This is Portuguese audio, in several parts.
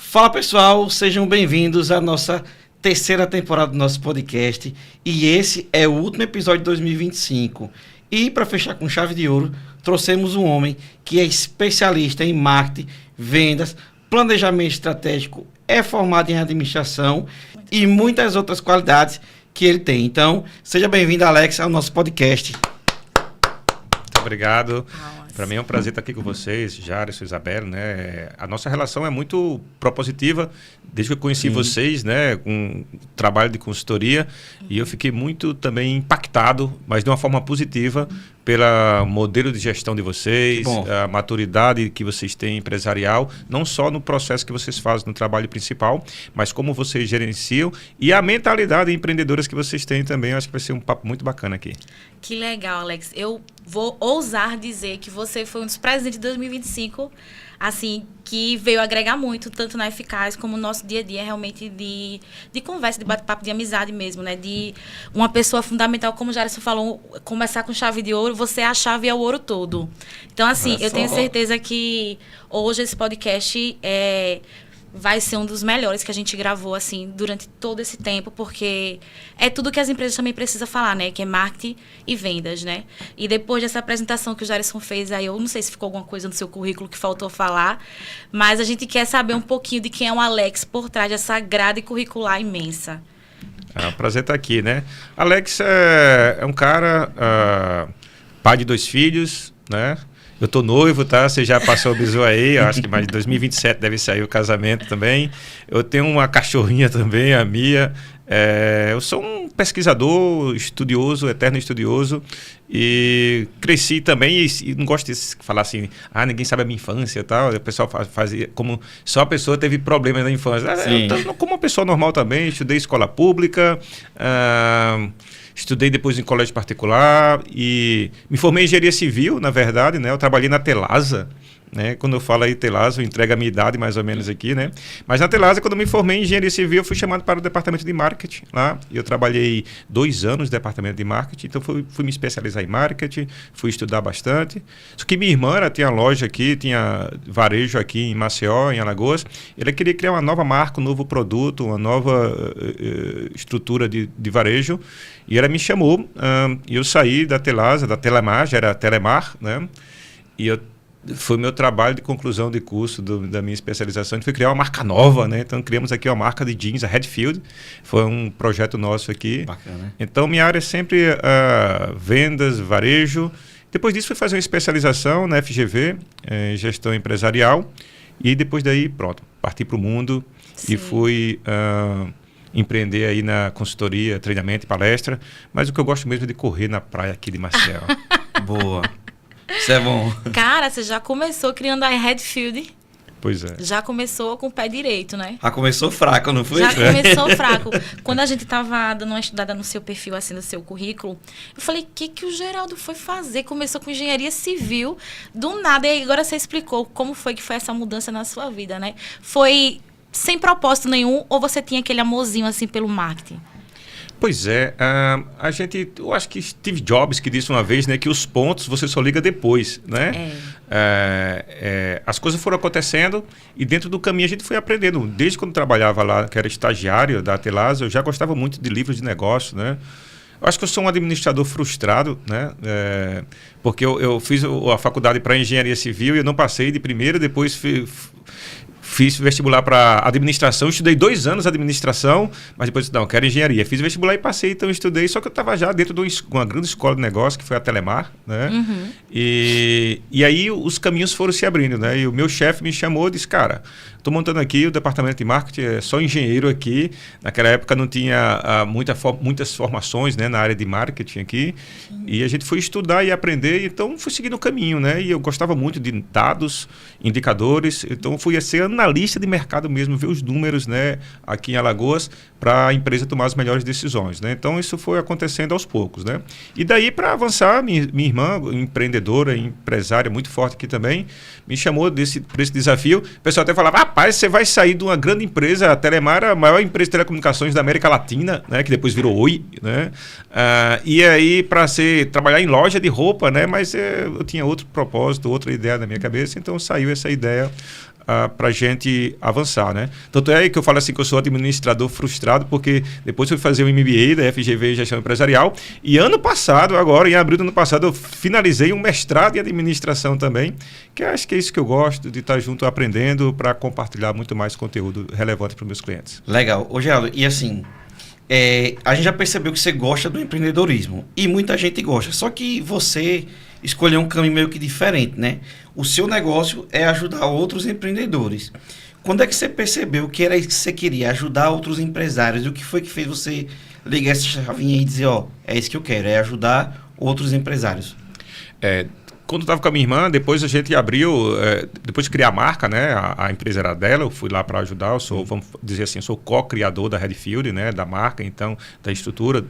Fala pessoal, sejam bem-vindos à nossa terceira temporada do nosso podcast e esse é o último episódio de 2025. E para fechar com chave de ouro, trouxemos um homem que é especialista em marketing, vendas, planejamento estratégico, é formado em administração e muitas outras qualidades que ele tem. Então, seja bem-vindo, Alex, ao nosso podcast. Muito obrigado. Para mim é um prazer estar aqui com vocês, Jarison, Isabela, né? A nossa relação é muito propositiva, desde que eu conheci vocês, né? Com trabalho de consultoria, e eu fiquei muito também impactado, mas de uma forma positiva, pelo modelo de gestão de vocês, a maturidade que vocês têm empresarial, não só no processo que vocês fazem no trabalho principal, mas como vocês gerenciam e a mentalidade empreendedora que vocês têm também. Eu acho que vai ser um papo muito bacana aqui. Que legal, Alex. Eu vou ousar dizer que você foi um dos presentes de 2025, assim, que veio agregar muito, tanto na Eficaz como no nosso dia a dia, realmente de conversa, de bate-papo, de amizade mesmo, né? De uma pessoa fundamental, como o Jarison falou, começar com chave de ouro, você é a chave e é o ouro todo. Então, assim, eu tenho certeza que hoje esse podcast vai ser um dos melhores que a gente gravou, assim, durante todo esse tempo, porque é tudo que as empresas também precisam falar, né? Que é marketing e vendas, né? E depois dessa apresentação que o Jarison fez aí, eu não sei se ficou alguma coisa no seu currículo que faltou falar, mas a gente quer saber um pouquinho de quem é o Alex por trás dessa grade curricular imensa. É um prazer estar aqui, né? Alex é um cara, pai de 2 filhos, né? Eu tô noivo, tá? Você já passou o bizu aí, eu acho que mais de 2027 deve sair o casamento também. Eu tenho uma cachorrinha também, a Mia. Eu sou um pesquisador, estudioso, eterno estudioso, e cresci também, e não gosto de falar assim, ninguém sabe a minha infância e tal. O pessoal fazia como só a pessoa teve problemas na infância. Eu, como uma pessoa normal também, estudei escola pública, estudei depois em colégio particular e me formei em engenharia civil, na verdade, né? Eu trabalhei na Telasa, né? Quando eu falo aí Telasa, eu entrego a minha idade mais ou menos aqui, né? Mas na Telasa, quando eu me formei em engenharia civil, eu fui chamado para o departamento de marketing lá. Eu trabalhei 2 anos no departamento de marketing, então fui me especializar em marketing, fui estudar bastante. Só que minha irmã, ela tinha loja aqui, tinha varejo aqui em Maceió, em Alagoas. Ela queria criar uma nova marca, um novo produto, uma nova estrutura de varejo. E ela me chamou, e eu saí da Telasa, da Telemar, já era Telemar, né? E foi meu trabalho de conclusão de curso da minha especialização. A gente foi criar uma marca nova, né? Então criamos aqui uma marca de jeans, a Redfield. Foi um projeto nosso aqui. Bacana. Então minha área é sempre vendas, varejo. Depois disso fui fazer uma especialização na FGV, em gestão empresarial. E depois daí, pronto, parti para o mundo. Sim. E fui empreender aí na consultoria, treinamento e palestra. Mas o que eu gosto mesmo é de correr na praia aqui de Maceió. Boa. Isso é bom. Cara, você já começou criando a Redfield. Pois é. Já começou com o pé direito, né? Já começou fraco, não foi? Já começou fraco. Quando a gente tava dando uma estudada no seu perfil, assim, no seu currículo, eu falei, o que o Geraldo foi fazer? Começou com engenharia civil, do nada. E agora você explicou como foi que foi essa mudança na sua vida, né? Foi sem propósito nenhum ou você tinha aquele amorzinho, assim, pelo marketing? Pois é, eu acho que Steve Jobs que disse uma vez, né, que os pontos você só liga depois, né? As coisas foram acontecendo e dentro do caminho a gente foi aprendendo. Desde quando trabalhava lá, que era estagiário da Telasa, eu já gostava muito de livros de negócio, né? Eu acho que eu sou um administrador frustrado, né? Porque eu fiz a faculdade para engenharia civil e eu não passei de primeira, depois fiz vestibular para administração, estudei 2 anos administração, mas depois não, quero engenharia. Fiz vestibular e passei, então estudei, só que eu estava já dentro de uma grande escola de negócio, que foi a Telemar, né? Uhum. E aí os caminhos foram se abrindo, né? E o meu chefe me chamou e disse, cara, estou montando aqui o departamento de marketing, é só engenheiro aqui. Naquela época não tinha muitas formações, né, na área de marketing aqui. E a gente foi estudar e aprender, então fui seguindo o caminho, né? E eu gostava muito de dados, indicadores, então fui ser analista de mercado mesmo, ver os números, né, aqui em Alagoas, para a empresa tomar as melhores decisões, né? Então isso foi acontecendo aos poucos, né? E daí, para avançar, minha irmã, empreendedora, empresária muito forte aqui também, me chamou para esse desafio. O pessoal até falava, rapaz, você vai sair de uma grande empresa, a Telemar, a maior empresa de telecomunicações da América Latina, né, que depois virou Oi, né? E aí para trabalhar em loja de roupa, né? Mas eu tinha outro propósito, outra ideia na minha cabeça, então saiu essa ideia para a gente avançar, né? Tanto é que eu falo assim que eu sou administrador frustrado, porque depois eu fui fazer o MBA da FGV em Gestão Empresarial, e ano passado, agora em abril do ano passado, eu finalizei um mestrado em administração também, que eu acho que é isso que eu gosto, de estar junto aprendendo para compartilhar muito mais conteúdo relevante para os meus clientes. Legal. Ô, Geraldo, e assim, a gente já percebeu que você gosta do empreendedorismo, e muita gente gosta, só que você escolheu um caminho meio que diferente, né? O seu negócio é ajudar outros empreendedores. Quando é que você percebeu que era isso que você queria, ajudar outros empresários? E o que foi que fez você ligar essa chavinha e dizer, é isso que eu quero, é ajudar outros empresários? Quando eu estava com a minha irmã, depois a gente abriu, depois de criar a marca, né? A empresa era dela, eu fui lá para ajudar, eu sou, vamos dizer assim, eu sou co-criador da Redfield, né? Da marca, então, da estrutura.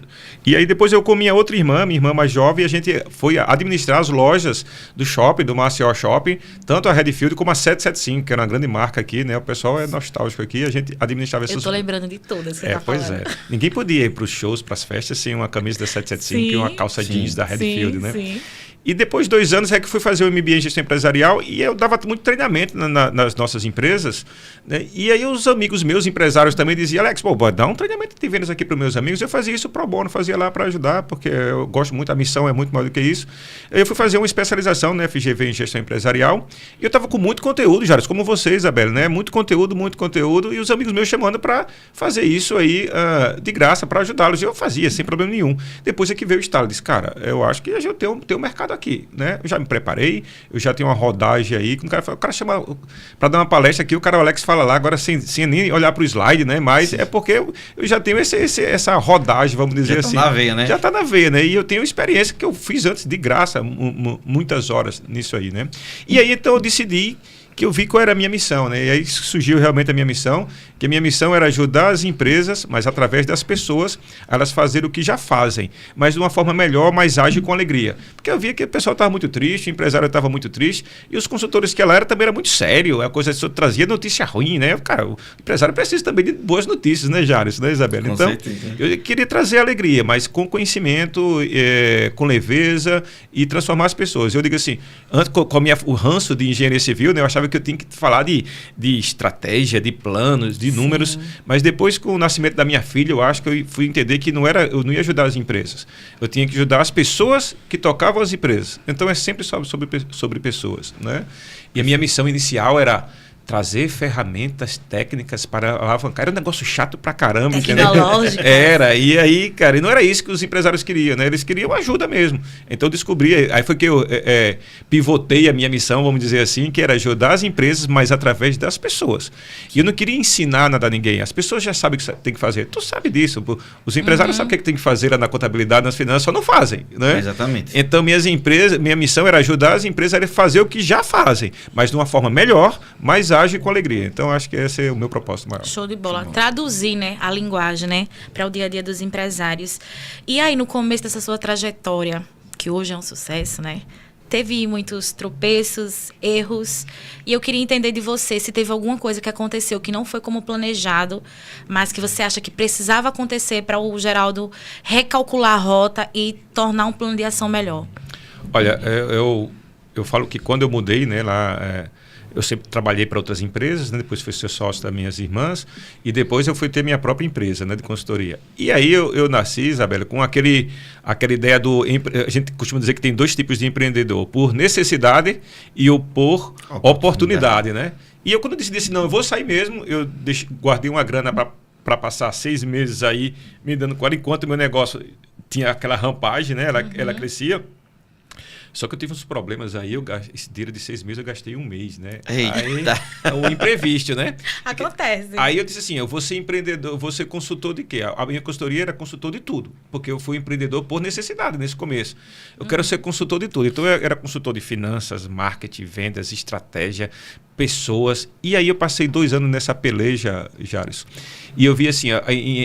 E aí depois eu com minha outra irmã, minha irmã mais jovem, a gente foi administrar as lojas do shopping, do Maceió Shopping, tanto a Redfield como a 775, que era uma grande marca aqui, né? O pessoal é nostálgico aqui, a gente administrava essas... Eu tô lembrando de todas que você tá pois falando. Ninguém podia ir para os shows, para as festas, sem uma camisa da 775 e uma calça jeans da Redfield, né? Sim. E depois de 2 anos é que fui fazer o MBA em Gestão Empresarial e eu dava muito treinamento nas nossas empresas, né? E aí os amigos meus, empresários também diziam, Alex, dá um treinamento de vendas aqui para os meus amigos. Eu fazia isso pro bono, fazia lá para ajudar, porque eu gosto muito, a missão é muito maior do que isso. Eu fui fazer uma especialização na FGV em Gestão Empresarial e eu estava com muito conteúdo, Jaros, como você, Isabela, né? Muito conteúdo, e os amigos meus chamando para fazer isso aí de graça, para ajudá-los. E eu fazia, sem problema nenhum. Depois é que veio o estalo, disse, cara, eu acho que eu tenho um mercado aqui, né? Eu já me preparei, eu já tenho uma rodagem aí, que o cara chama para dar uma palestra aqui, o cara, o Alex, fala lá, agora sem nem olhar para o slide, né? Mas é porque eu já tenho essa rodagem, vamos dizer assim. Já tá na veia, né? Já tá na veia, né? E eu tenho experiência que eu fiz antes de graça, muitas horas nisso aí, né? E aí, então, eu decidi que eu vi qual era a minha missão, né? E aí surgiu realmente a minha missão, que a minha missão era ajudar as empresas, mas através das pessoas, elas fazerem o que já fazem, mas de uma forma melhor, mais ágil e com alegria. Porque eu via que o pessoal estava muito triste, o empresário estava muito triste, e os consultores que ela era também era muito sério, a coisa só trazia notícia ruim, né? Cara, o empresário precisa também de boas notícias, né, Jares, né, Isabela? Com então, certeza. eu queria trazer alegria, mas com conhecimento, com leveza e transformar as pessoas. Eu digo assim, antes com o ranço de engenharia civil, né, eu achava que eu tinha que falar de estratégia, de planos, de números, mas depois com o nascimento da minha filha, eu acho que eu fui entender que eu não ia ajudar as empresas. Eu tinha que ajudar as pessoas que tocavam as empresas. Então é sempre sobre pessoas, né? E a minha missão inicial era trazer ferramentas técnicas para alavancar. Era um negócio chato pra caramba. Tecnológico. Era. E aí, cara, e não era isso que os empresários queriam, né? Eles queriam ajuda mesmo. Então eu descobri, aí foi que eu pivotei a minha missão, vamos dizer assim, que era ajudar as empresas, mas através das pessoas. E eu não queria ensinar nada a ninguém. As pessoas já sabem o que tem que fazer. Tu sabe disso. Os empresários sabem o que tem que fazer lá na contabilidade, nas finanças, só não fazem, né? Exatamente. Então minha missão era ajudar as empresas a fazer o que já fazem, mas de uma forma melhor, mais ágil e com alegria. Então, acho que esse é o meu propósito maior. Show de bola. Traduzir, né, a linguagem, né, para o dia a dia dos empresários. E aí, no começo dessa sua trajetória, que hoje é um sucesso, né, teve muitos tropeços, erros, e eu queria entender de você se teve alguma coisa que aconteceu que não foi como planejado, mas que você acha que precisava acontecer para o Geraldo recalcular a rota e tornar um plano de ação melhor. Olha, eu falo que quando eu mudei, né, lá... Eu sempre trabalhei para outras empresas, né? Depois fui ser sócio das minhas irmãs e depois eu fui ter minha própria empresa, né, de consultoria. E aí eu nasci, Isabela, com aquela ideia a gente costuma dizer que tem 2 tipos de empreendedor, por necessidade e o por oportunidade, né? E eu quando decidi assim, não, eu vou sair mesmo, eu guardei uma grana para passar 6 meses aí me dando quase enquanto meu negócio tinha aquela rampagem, né? Ela crescia. Só que eu tive uns problemas aí, esse dinheiro de 6 meses eu gastei 1 mês, né? Eita. Aí, o imprevisto, né? Acontece. Aí eu disse assim, eu vou ser empreendedor, vou ser consultor de quê? A minha consultoria era consultor de tudo, porque eu fui empreendedor por necessidade nesse começo. Eu quero ser consultor de tudo. Então eu era consultor de finanças, marketing, vendas, estratégia, pessoas. E aí eu passei 2 anos nessa peleja, Jaros. E eu vi assim,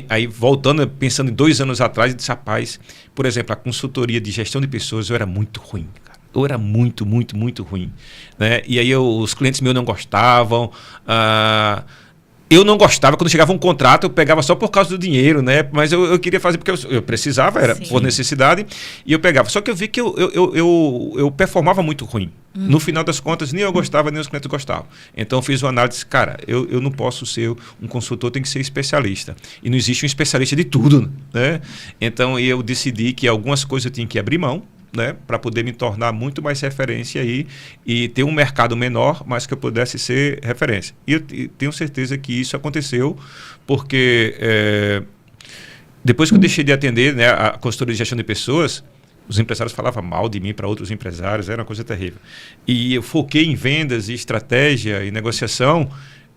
aí voltando, pensando em 2 anos atrás, eu disse, rapaz, por exemplo, a consultoria de gestão de pessoas, eu era muito ruim, cara. Eu era muito, muito, muito ruim, né? E aí os clientes meus não gostavam, eu não gostava, quando chegava um contrato, eu pegava só por causa do dinheiro, né? Mas eu queria fazer porque eu precisava, era por necessidade, e eu pegava. Só que eu vi que eu performava muito ruim. No final das contas, nem eu gostava, nem os clientes gostavam. Então eu fiz uma análise, cara, eu não posso ser um consultor, tem que ser especialista. E não existe um especialista de tudo, né? Então eu decidi que algumas coisas eu tinha que abrir mão, né, para poder me tornar muito mais referência aí e ter um mercado menor, mas que eu pudesse ser referência. E eu tenho certeza que isso aconteceu, porque depois que eu deixei de atender, né, a consultoria de gestão de pessoas, os empresários falavam mal de mim para outros empresários, era uma coisa terrível. E eu foquei em vendas e estratégia e negociação.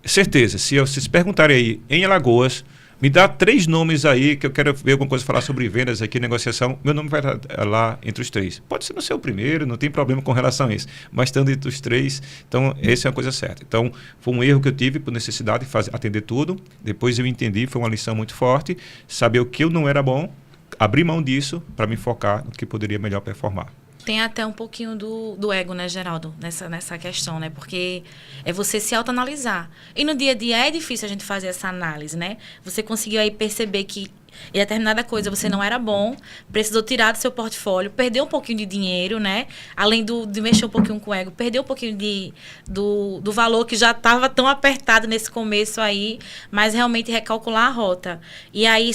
Certeza, se vocês perguntarem aí, em Alagoas, me dá 3 nomes aí que eu quero ver alguma coisa falar sobre vendas aqui, negociação. Meu nome vai estar lá entre os 3. Pode ser no seu primeiro, não tem problema com relação a isso. Mas estando entre os 3, então essa é uma coisa certa. Então foi um erro que eu tive por necessidade de atender tudo. Depois eu entendi, foi uma lição muito forte. Saber o que eu não era bom, abrir mão disso para me focar no que poderia melhor performar. Tem até um pouquinho do ego, né, Geraldo? Nessa questão, né? Porque é você se autoanalisar. E no dia a dia é difícil a gente fazer essa análise, né? Você conseguiu aí perceber que em determinada coisa você não era bom, precisou tirar do seu portfólio, perdeu um pouquinho de dinheiro, né? Além de mexer um pouquinho com o ego, perdeu um pouquinho do valor que já estava tão apertado nesse começo aí, mas realmente recalcular a rota. E aí,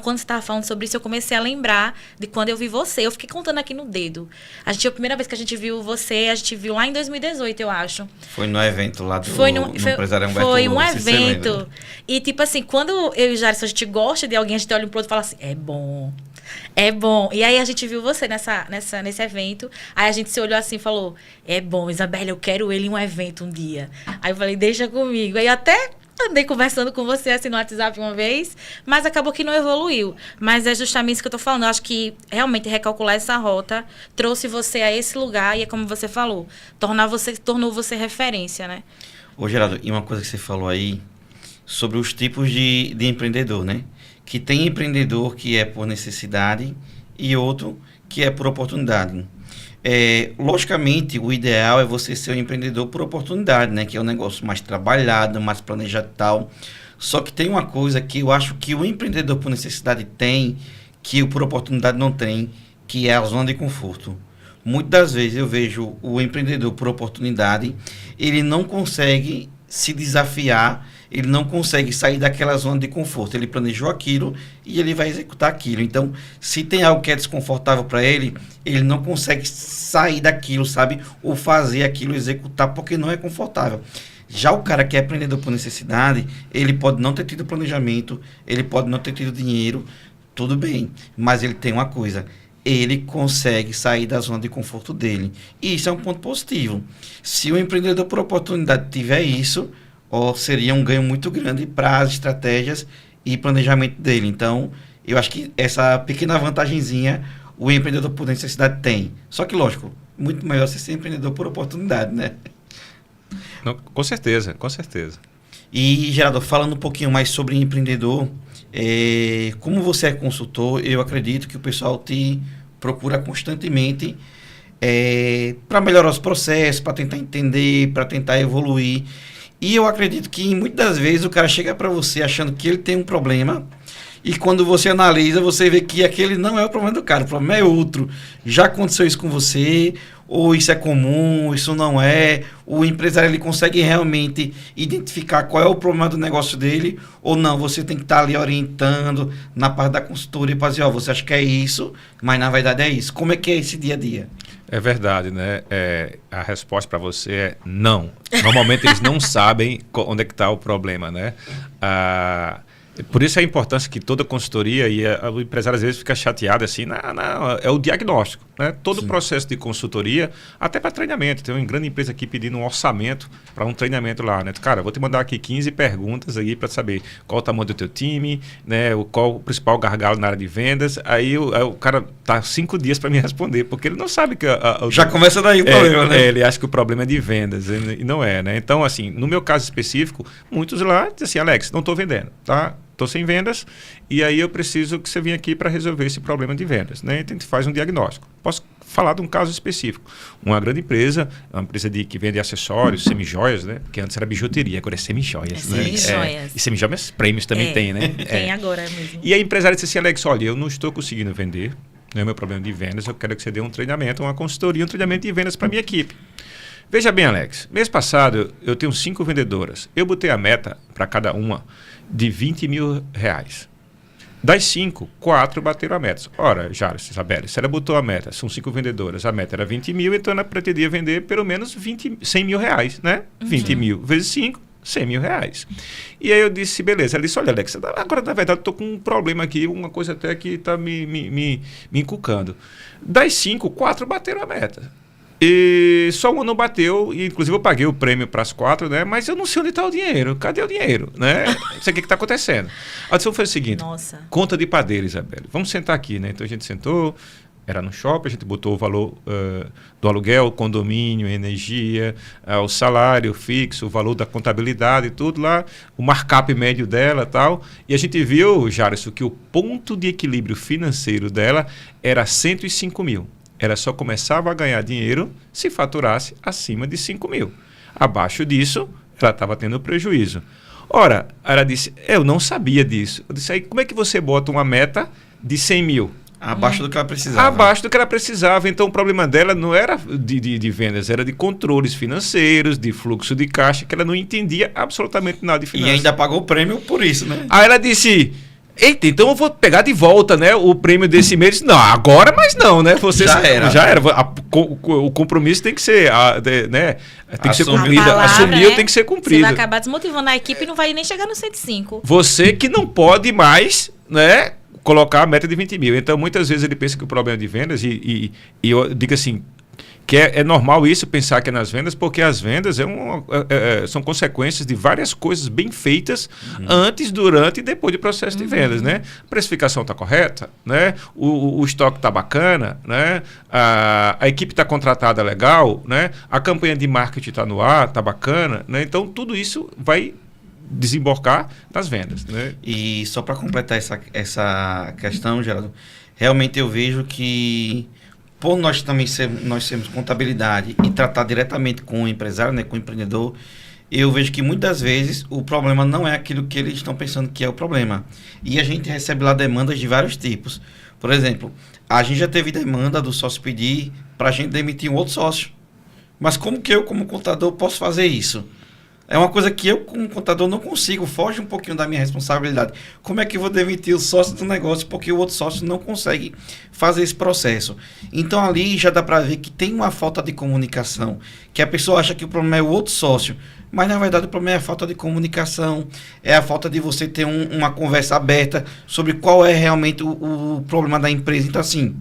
quando você estava falando sobre isso, eu comecei a lembrar de quando eu vi você. Eu fiquei contando aqui no dedo. A primeira vez que a gente viu você, a gente viu lá em 2018, eu acho. Foi no evento lá do empresário Humberto. Foi um evento. E tipo assim, quando eu e o Jarison, a gente gosta de alguém, a gente olha um pro outro e fala assim, é bom. E aí a gente viu você nesse evento. Aí a gente se olhou assim e falou, é bom, Isabela, eu quero ele em um evento um dia. Aí eu falei, deixa comigo. Aí eu até andei conversando com você assim no WhatsApp uma vez, mas acabou que não evoluiu. Mas é justamente isso que eu tô falando. Eu acho que realmente recalcular essa rota trouxe você a esse lugar e é como você falou, tornou você referência, né? Ô, Geraldo, e uma coisa que você falou aí sobre os tipos de empreendedor, né? Que tem empreendedor que é por necessidade e outro que é por oportunidade. Logicamente, o ideal é você ser um empreendedor por oportunidade, né? Que é um negócio mais trabalhado, mais planejado e tal. Só que tem uma coisa que eu acho que o empreendedor por necessidade tem, que o por oportunidade não tem, que é a zona de conforto. Muitas das vezes eu vejo o empreendedor por oportunidade, ele não consegue se desafiar, ele não consegue sair daquela zona de conforto. Ele planejou aquilo e ele vai executar aquilo. Então, se tem algo que é desconfortável para ele, ele não consegue sair daquilo, sabe? Ou fazer aquilo, executar, porque não é confortável. Já o cara que é empreendedor por necessidade, ele pode não ter tido planejamento, ele pode não ter tido dinheiro, tudo bem. Mas ele tem uma coisa, ele consegue sair da zona de conforto dele. E isso é um ponto positivo. Se o empreendedor por oportunidade tiver isso, seria um ganho muito grande para as estratégias e planejamento dele. Então, eu acho que essa pequena vantagenzinha o empreendedor por necessidade tem. Só que, lógico, muito melhor você ser empreendedor por oportunidade, né? Não, com certeza, com certeza. E, Geraldo, falando um pouquinho mais sobre empreendedor, como você é consultor, eu acredito que o pessoal te procura constantemente para melhorar os processos, para tentar entender, para tentar evoluir. E eu acredito que muitas das vezes o cara chega para você achando que ele tem um problema e quando você analisa, você vê que aquele não é o problema do cara, o problema é outro. Já aconteceu isso com você? Ou isso é comum, isso não é? O empresário ele consegue realmente identificar qual é o problema do negócio dele ou não? Você tem que estar ali orientando na parte da consultoria para dizer, você acha que é isso, mas na verdade é isso. Como é que é esse dia a dia? É verdade, né? A resposta para você é não. Normalmente eles não sabem onde é que está o problema, né? Por isso a importância que toda consultoria e o empresário às vezes fica chateado assim, não, é o diagnóstico, né? Todo o processo de consultoria, até para treinamento. Tem uma grande empresa aqui pedindo um orçamento para um treinamento lá, né? Cara, vou te mandar aqui 15 perguntas aí para saber qual o tamanho do teu time, né? Qual o principal gargalo na área de vendas. Aí o cara tá 5 dias para me responder, porque ele não sabe que... Já começa daí o problema, né? Ele acha que o problema é de vendas, e não é, né? Então, assim, no meu caso específico, muitos lá dizem assim, Alex, não estou vendendo, tá? Estou sem vendas e aí eu preciso que você venha aqui para resolver esse problema de vendas, né? Então a gente faz um diagnóstico. Posso falar de um caso específico. Uma grande empresa, uma empresa que vende acessórios, semijoias, né? Porque antes era bijuteria, agora é semijoias. Né? Semijoias. E semijoias prêmios também tem, né? Tem agora mesmo. E a empresária disse assim, Alex, olha, eu não estou conseguindo vender, não é meu problema de vendas, eu quero que você dê um treinamento, uma consultoria, um treinamento de vendas para minha equipe. Veja bem, Alex, mês passado eu tenho 5 vendedoras. Eu botei a meta para cada uma de R$20 mil. Das 5, 4 bateram a meta. Ora, Jaros, Isabelle, se ela botou a meta, são 5 vendedoras, a meta era 20 mil, então ela pretendia vender pelo menos 100 mil reais, né? 20 mil vezes 5, 100 mil reais. E aí eu disse, beleza. Ela disse, olha, Alex, agora na verdade eu estou com um problema aqui, uma coisa até que está me encucando. Das 5, 4 bateram a meta. E só uma não bateu, e inclusive eu paguei o prêmio para as 4, né? Mas eu não sei onde está o dinheiro. Cadê o dinheiro? Né? Não sei o que está acontecendo. A decisão foi o seguinte: conta de padeiro, Isabelle. Vamos sentar aqui, né? Então a gente sentou, era no shopping, a gente botou o valor do aluguel, condomínio, energia, o salário fixo, o valor da contabilidade e tudo lá, o markup médio dela e tal. E a gente viu, Jarson, que o ponto de equilíbrio financeiro dela era 105 mil. Ela só começava a ganhar dinheiro se faturasse acima de 5 mil. Abaixo disso, ela estava tendo prejuízo. Ora, ela disse, eu não sabia disso. Eu disse, aí como é que você bota uma meta de 100 mil? Abaixo do que ela precisava. Abaixo do que ela precisava. Então, o problema dela não era de vendas, era de controles financeiros, de fluxo de caixa, que ela não entendia absolutamente nada de finanças. E ainda pagou o prêmio por isso, né? Aí ela disse... Eita, então eu vou pegar de volta, né, o prêmio desse mês. Não, agora mais não, né? Você já era. O compromisso tem que ser, né? Tem que ser cumprido. Palavra, Assumiu, né? tem que ser cumprido. Você vai acabar desmotivando a equipe e não vai nem chegar no 105. Você que não pode mais, né, colocar a meta de 20 mil. Então, muitas vezes ele pensa que o problema é de vendas e eu digo assim, que é normal isso, pensar que é nas vendas, porque as vendas são consequências de várias coisas bem feitas antes, durante e depois do processo de vendas, né? A precificação está correta, né? O estoque está bacana, né? A equipe está contratada legal, né? A campanha de marketing está no ar, está bacana, né? Então, tudo isso vai desembocar nas vendas, né? E só para completar essa questão, Geraldo, realmente eu vejo que por nós também nós temos contabilidade e tratar diretamente com o empresário, né, com o empreendedor, eu vejo que muitas vezes o problema não é aquilo que eles estão pensando que é o problema. E a gente recebe lá demandas de vários tipos. Por exemplo, a gente já teve demanda do sócio pedir para a gente demitir um outro sócio. Mas como que eu, como contador, posso fazer isso? É uma coisa que eu, como contador, não consigo, foge um pouquinho da minha responsabilidade. Como é que eu vou demitir o sócio do negócio porque o outro sócio não consegue fazer esse processo? Então, ali já dá para ver que tem uma falta de comunicação, que a pessoa acha que o problema é o outro sócio, mas, na verdade, o problema é a falta de comunicação, é a falta de você ter uma conversa aberta sobre qual é realmente o problema da empresa. Então, assim,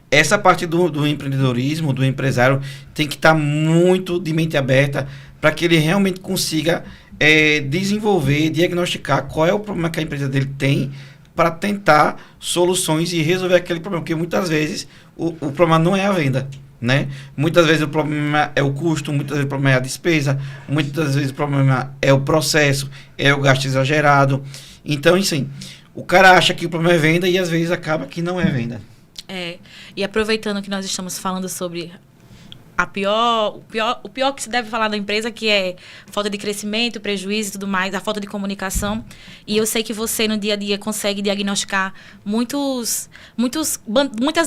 essa parte do empreendedorismo, do empresário, tem que estar muito de mente aberta para que ele realmente consiga desenvolver, diagnosticar qual é o problema que a empresa dele tem para tentar soluções e resolver aquele problema. Porque muitas vezes o problema não é a venda, né? Muitas vezes o problema é o custo, muitas vezes o problema é a despesa, muitas vezes o problema é o processo, é o gasto exagerado. Então, assim, o cara acha que o problema é venda e às vezes acaba que não é venda. E aproveitando que nós estamos falando sobre o pior que se deve falar da empresa, que é falta de crescimento, prejuízo e tudo mais, a falta de comunicação. E eu sei que você, no dia a dia, consegue diagnosticar muitas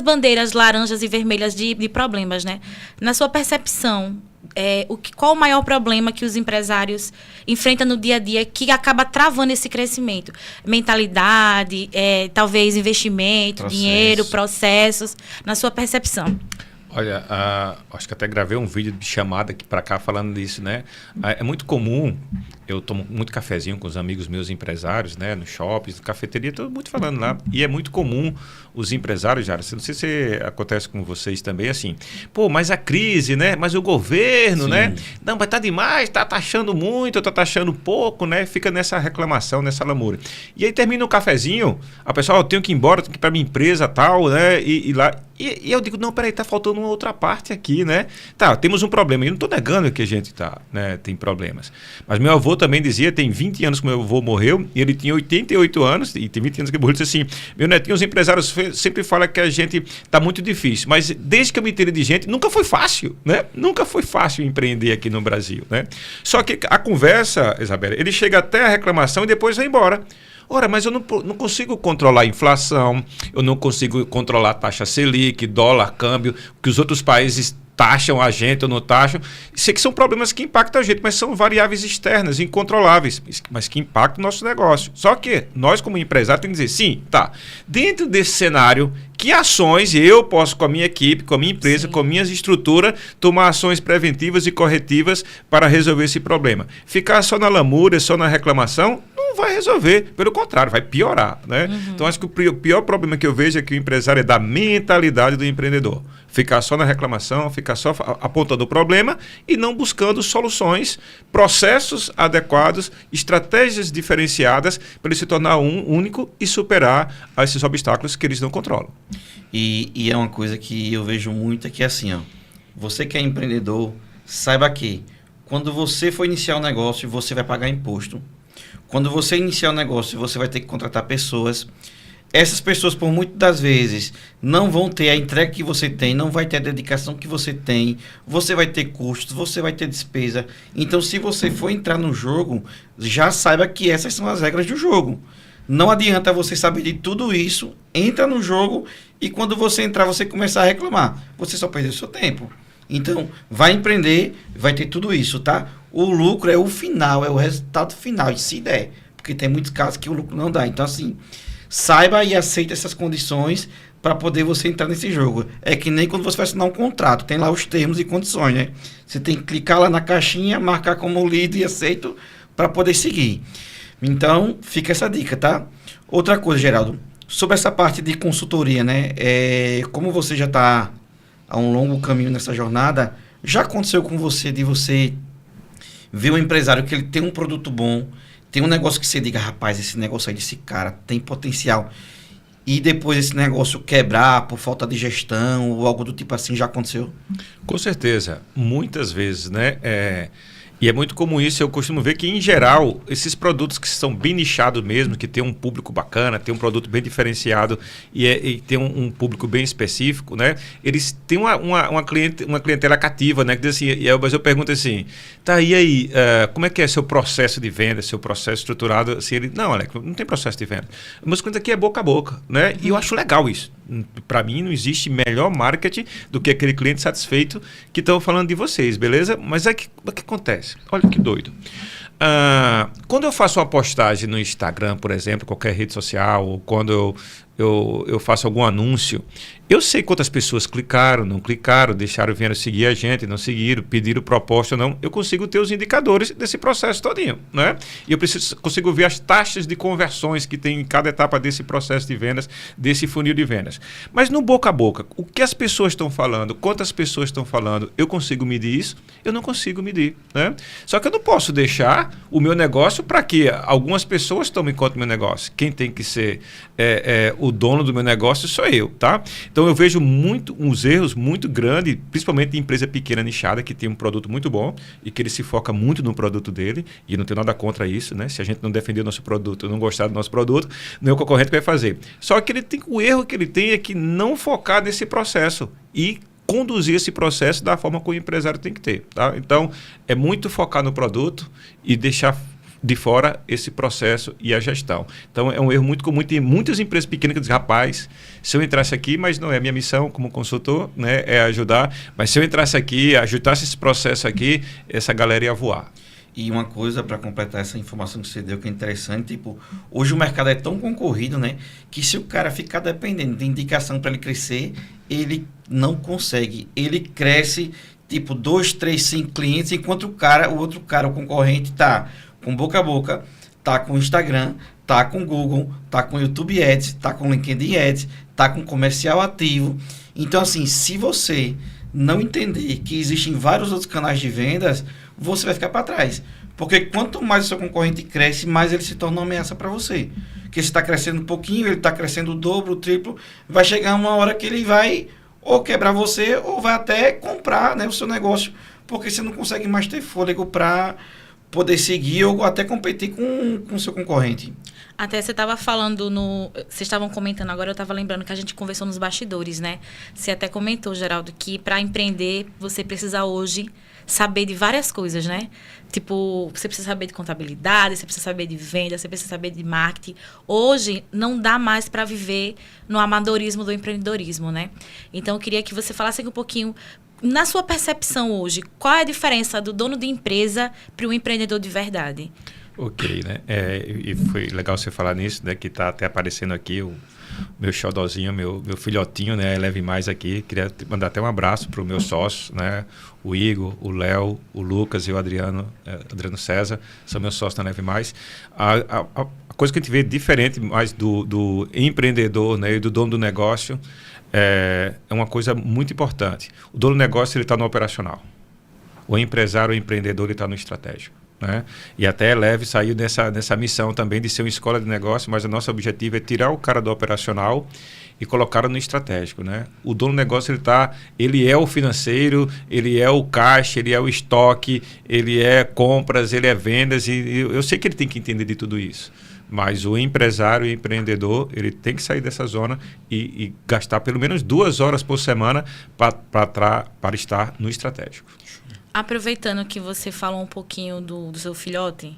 bandeiras laranjas e vermelhas de problemas, né? Na sua percepção, qual o maior problema que os empresários enfrentam no dia a dia que acaba travando esse crescimento? Mentalidade, talvez investimento, dinheiro, processos, na sua percepção. Olha, acho que até gravei um vídeo de chamada aqui para cá falando disso, né? É muito comum, eu tomo muito cafezinho com os amigos meus empresários, né? No shopping, na cafeteria, todo muito falando lá. E é muito comum os empresários, já, não sei se acontece com vocês também, assim, pô, mas a crise, né? Mas o governo, Sim. né? Não, mas tá demais, tá taxando muito, tá taxando pouco, né? Fica nessa reclamação, nessa lamúria. E aí termina o cafezinho, a pessoa, eu tenho que ir embora, tenho que ir para minha empresa tal, né? E lá... E eu digo, não, peraí, tá faltando uma outra parte aqui, né? Tá, temos um problema. Eu não estou negando que a gente tem problemas. Mas meu avô avô também dizia, tem 20 anos que meu avô morreu, e ele tinha 88 anos, e tem 20 anos que ele morreu, ele disse assim, meu netinho, os empresários sempre falam que a gente está muito difícil, mas desde que eu me entendo de gente, nunca foi fácil, né? Nunca foi fácil empreender aqui no Brasil, né? Só que a conversa, Isabela, ele chega até a reclamação e depois vai embora. Ora, mas eu não consigo controlar a inflação, eu não consigo controlar a taxa Selic, dólar, câmbio, que os outros países taxam a gente ou não taxam. Sei que são problemas que impactam a gente, mas são variáveis externas, incontroláveis, mas que impactam o nosso negócio. Só que nós, como empresário, temos que dizer, sim, tá, dentro desse cenário, que ações eu posso, com a minha equipe, com a minha empresa, com a minha estrutura, tomar ações preventivas e corretivas para resolver esse problema. Ficar só na lamúria, só na reclamação, não vai resolver. Pelo contrário, vai piorar, né? Então, acho que o pior problema que eu vejo é que o empresário é da mentalidade do empreendedor. Ficar só na reclamação, ficar só apontando o problema e não buscando soluções, processos adequados, estratégias diferenciadas para ele se tornar único e superar esses obstáculos que eles não controlam. E é uma coisa que eu vejo muito, é que assim, ó, você que é empreendedor, saiba que quando você for iniciar um negócio, você vai pagar imposto. Quando você iniciar um negócio, você vai ter que contratar pessoas. Essas pessoas, por muitas das vezes, não vão ter a entrega que você tem, não vai ter a dedicação que você tem, você vai ter custos, você vai ter despesa. Então, se você for entrar no jogo, já saiba que essas são as regras do jogo. Não adianta você saber de tudo isso, entra no jogo e quando você entrar, você começar a reclamar. Você só perdeu seu tempo. Então, vai empreender, vai ter tudo isso, tá? O lucro é o final, é o resultado final, e se der. Porque tem muitos casos que o lucro não dá. Então, assim, saiba e aceite essas condições para poder você entrar nesse jogo. É que nem quando você vai assinar um contrato, tem lá os termos e condições, né? Você tem que clicar lá na caixinha, marcar como lido e aceito para poder seguir. Então, fica essa dica, tá? Outra coisa, Geraldo, sobre essa parte de consultoria, né? Como você já está há um longo caminho nessa jornada, já aconteceu com você de você ver um empresário que ele tem um produto bom, tem um negócio que você diga, rapaz, esse negócio aí desse cara tem potencial, e depois esse negócio quebrar por falta de gestão ou algo do tipo assim, já aconteceu? Com certeza, muitas vezes, né? E é muito comum isso, eu costumo ver que, em geral, esses produtos que são bem nichados mesmo, que tem um público bacana, tem um produto bem diferenciado e tem um público bem específico, né? Eles têm uma clientela cativa, né? Que diz assim, mas eu pergunto assim, tá, e aí, como é que é seu processo de venda, seu processo estruturado? Assim, ele, não, Alex, não tem processo de venda. O meu cliente aqui é boca a boca, né? E eu acho legal isso. Para mim, não existe melhor marketing do que aquele cliente satisfeito que estão falando de vocês, beleza? Mas o que acontece? Olha que doido. Quando eu faço uma postagem no Instagram, por exemplo, qualquer rede social, ou quando eu faço algum anúncio, eu sei quantas pessoas clicaram, não clicaram, deixaram vir seguir a gente, não seguiram, pediram proposta ou não. Eu consigo ter os indicadores desse processo todinho, né? E eu consigo ver as taxas de conversões que tem em cada etapa desse processo de vendas, desse funil de vendas. Mas no boca a boca, o que as pessoas estão falando, quantas pessoas estão falando, eu consigo medir isso? Eu não consigo medir, né? Só que eu não posso deixar o meu negócio para que algumas pessoas tomem conta do meu negócio. Quem tem que ser o dono do meu negócio sou eu, tá? Então eu vejo uns erros muito grandes, principalmente em empresa pequena nichada, que tem um produto muito bom e que ele se foca muito no produto dele, e não tenho nada contra isso, né? Se a gente não defender o nosso produto, não gostar do nosso produto, não é o concorrente que vai fazer. Só que o erro que ele tem é que não focar nesse processo e conduzir esse processo da forma que o empresário tem que ter, tá? Então, é muito focar no produto e deixar de fora esse processo e a gestão. Então, é um erro muito comum. Tem muitas empresas pequenas que dizem, rapaz, se eu entrasse aqui, mas não é minha missão como consultor, né, é ajudar, mas se eu entrasse aqui, ajudasse esse processo aqui, essa galera ia voar. E uma coisa para completar essa informação que você deu que é interessante, tipo, hoje o mercado é tão concorrido, né, que se o cara ficar dependendo de indicação para ele crescer, ele não consegue. Ele cresce, tipo, 2, 3, 5 clientes, enquanto o outro cara, o concorrente, tá com boca a boca, tá com Instagram, tá com Google, tá com YouTube Ads, tá com LinkedIn Ads, tá com comercial ativo. Então, assim, se você não entender que existem vários outros canais de vendas, você vai ficar para trás. Porque quanto mais o seu concorrente cresce, mais ele se torna uma ameaça para você. Porque você está crescendo um pouquinho, ele está crescendo o dobro, o triplo, vai chegar uma hora que ele vai ou quebrar você, ou vai até comprar, né, o seu negócio, porque você não consegue mais ter fôlego para poder seguir ou até competir com o seu concorrente. Até você estava falando vocês estavam comentando agora, eu estava lembrando que a gente conversou nos bastidores, né? Você até comentou, Geraldo, que para empreender você precisa hoje saber de várias coisas, né? Tipo, você precisa saber de contabilidade, você precisa saber de venda, você precisa saber de marketing. Hoje não dá mais para viver no amadorismo do empreendedorismo, né? Então eu queria que você falasse aqui um pouquinho, na sua percepção hoje, qual é a diferença do dono de empresa para um empreendedor de verdade? Ok, né? E foi legal você falar nisso, né? Que está até aparecendo aqui o meu xodozinho, meu filhotinho, né? Eleve Mais aqui. Queria mandar até um abraço para o meu sócio, né? O Igor, o Léo, o Lucas e o Adriano César, são meus sócios na Eleve Mais. A coisa que a gente vê diferente mais do empreendedor, né? E do dono do negócio é uma coisa muito importante. O dono do negócio, ele está no operacional. O empresário, o empreendedor, ele está no estratégico. Né? E até a Eleve saiu nessa missão também de ser uma escola de negócio, mas o nosso objetivo é tirar o cara do operacional e colocar no estratégico, né? O dono do negócio, ele é o financeiro, ele é o caixa, ele é o estoque, ele é compras, ele é vendas, e eu sei que ele tem que entender de tudo isso. Mas o empresário e empreendedor, ele tem que sair dessa zona e gastar pelo menos 2 horas por semana para estar no estratégico. Aproveitando que você falou um pouquinho do seu filhote,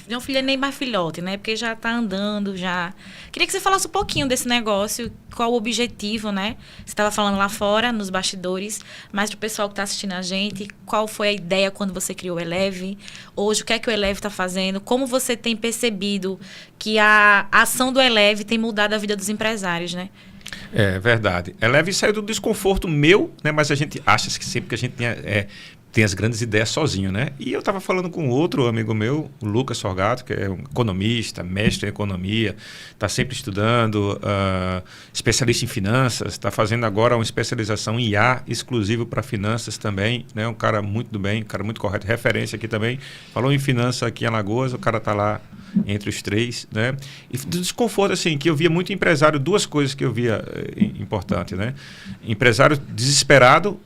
não filho é nem mais filhote, né? Porque já está andando, já. Queria que você falasse um pouquinho desse negócio, qual o objetivo, né? Você estava falando lá fora, nos bastidores, mas para o pessoal que está assistindo a gente, qual foi a ideia quando você criou o Eleve? Hoje, o que é que o Eleve está fazendo? Como você tem percebido que a ação do Eleve tem mudado a vida dos empresários, né? É verdade. Eleve saiu do desconforto meu, né? Mas a gente acha que sempre que a gente tem as grandes ideias sozinho, né? E eu estava falando com outro amigo meu, o Lucas Sorgato, que é um economista, mestre em economia, está sempre estudando, especialista em finanças, está fazendo agora uma especialização em IA exclusivo para finanças também, né? Um cara muito do bem, um cara muito correto, referência aqui também. Falou em finanças aqui em Alagoas, o cara está lá entre os 3, né? E do desconforto, assim, que eu via muito empresário, 2 coisas que eu via importante, né? Empresário desesperado,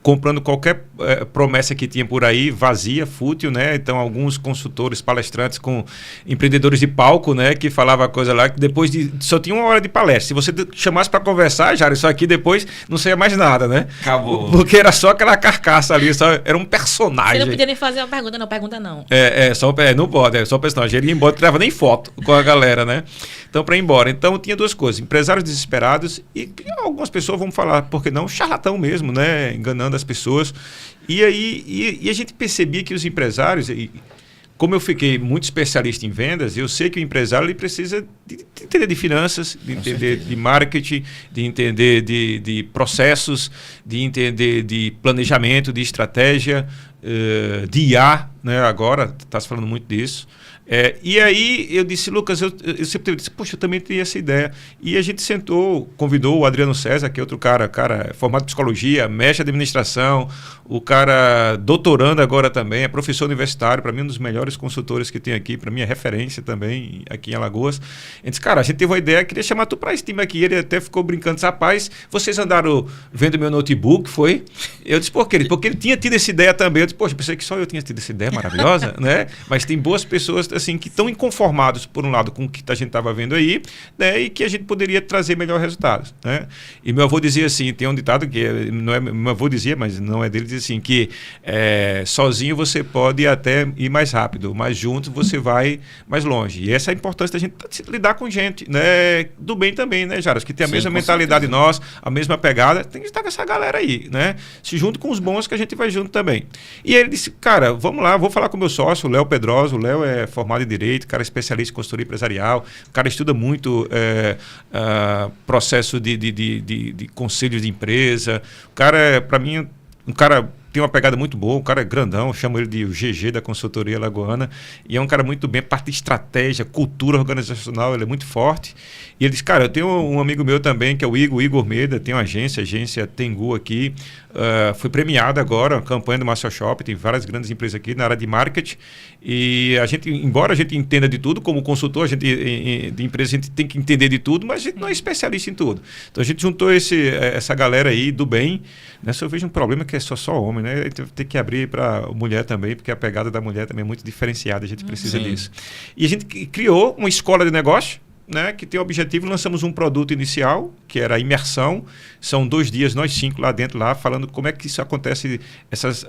comprando qualquer promessa que tinha por aí, vazia, fútil, né? Então, alguns consultores, palestrantes com empreendedores de palco, né? Que falava coisa lá, que depois só tinha 1 hora de palestra. Se você chamasse para conversar, já isso aqui depois não saía mais nada, né? Acabou. Porque era só aquela carcaça ali, era um personagem. Você não podia nem fazer uma pergunta, não. Pergunta não. Não pode, só personagem. Ele ia embora, não tirava nem foto com a galera, né? Então, para ir embora. Então, tinha 2 coisas. Empresários desesperados e algumas pessoas vão falar, por que não? Charlatão mesmo, né? Enganando as pessoas. E aí a gente percebia que os empresários, como eu fiquei muito especialista em vendas, eu sei que o empresário ele precisa de entender de finanças, de entender de marketing, de entender de processos, de entender de planejamento, de estratégia, de IA, né? Agora está se falando muito disso. E aí eu disse, Lucas, eu sempre disse, poxa, eu também tenho essa ideia. E a gente sentou, convidou o Adriano César, que é outro cara formado em psicologia, mestre em administração, o cara doutorando agora também, é professor universitário, para mim um dos melhores consultores que tem aqui, para mim é referência também aqui em Alagoas. Ele disse, cara, a gente teve uma ideia, queria chamar tu para esse time aqui. Ele até ficou brincando, disse, rapaz, vocês andaram vendo meu notebook, foi? Eu disse, por quê? Porque ele tinha tido essa ideia também. Eu disse, poxa, pensei que só eu tinha tido essa ideia maravilhosa, né? Mas tem boas pessoas assim, que estão inconformados, por um lado, com o que a gente estava vendo aí, né, e que a gente poderia trazer melhores resultados, né? E meu avô dizia assim, tem um ditado que não é meu avô dizia, mas não é dele, dizia assim, que sozinho você pode até ir mais rápido, mas junto você vai mais longe. E essa é a importância da gente lidar com gente, né, do bem também, né, Jaras? Que tem a mesma mentalidade nós, a mesma pegada, tem que estar com essa galera aí, né? Se junto com os bons que a gente vai junto também. E ele disse, cara, vamos lá, vou falar com o meu sócio, o Léo Pedrosa. O Léo é formado em Direito, cara especialista em consultoria empresarial, o cara estuda muito processo de conselhos de empresa. O cara, para mim, um cara tem uma pegada muito boa, um cara é grandão, eu chamo ele de o GG da consultoria alagoana, e é um cara muito bem, parte de estratégia, cultura organizacional, ele é muito forte. E ele diz, cara, eu tenho um amigo meu também, que é o Igor Meda, tem uma agência Tengu aqui, foi premiada agora, a campanha do Master Shop, tem várias grandes empresas aqui na área de marketing, e a gente, embora a gente entenda de tudo, como consultor, de empresa, a gente tem que entender de tudo, mas a gente não é especialista em tudo. Então a gente juntou essa galera aí do bem, né? Só eu vejo um problema que é só homem, né? Tem que abrir para a mulher também, porque a pegada da mulher também é muito diferenciada, a gente precisa disso. E a gente criou uma escola de negócio, né, que tem o objetivo, lançamos um produto inicial, que era a imersão. São 2 dias, nós 5 lá dentro, lá, falando como é que isso acontece, essas,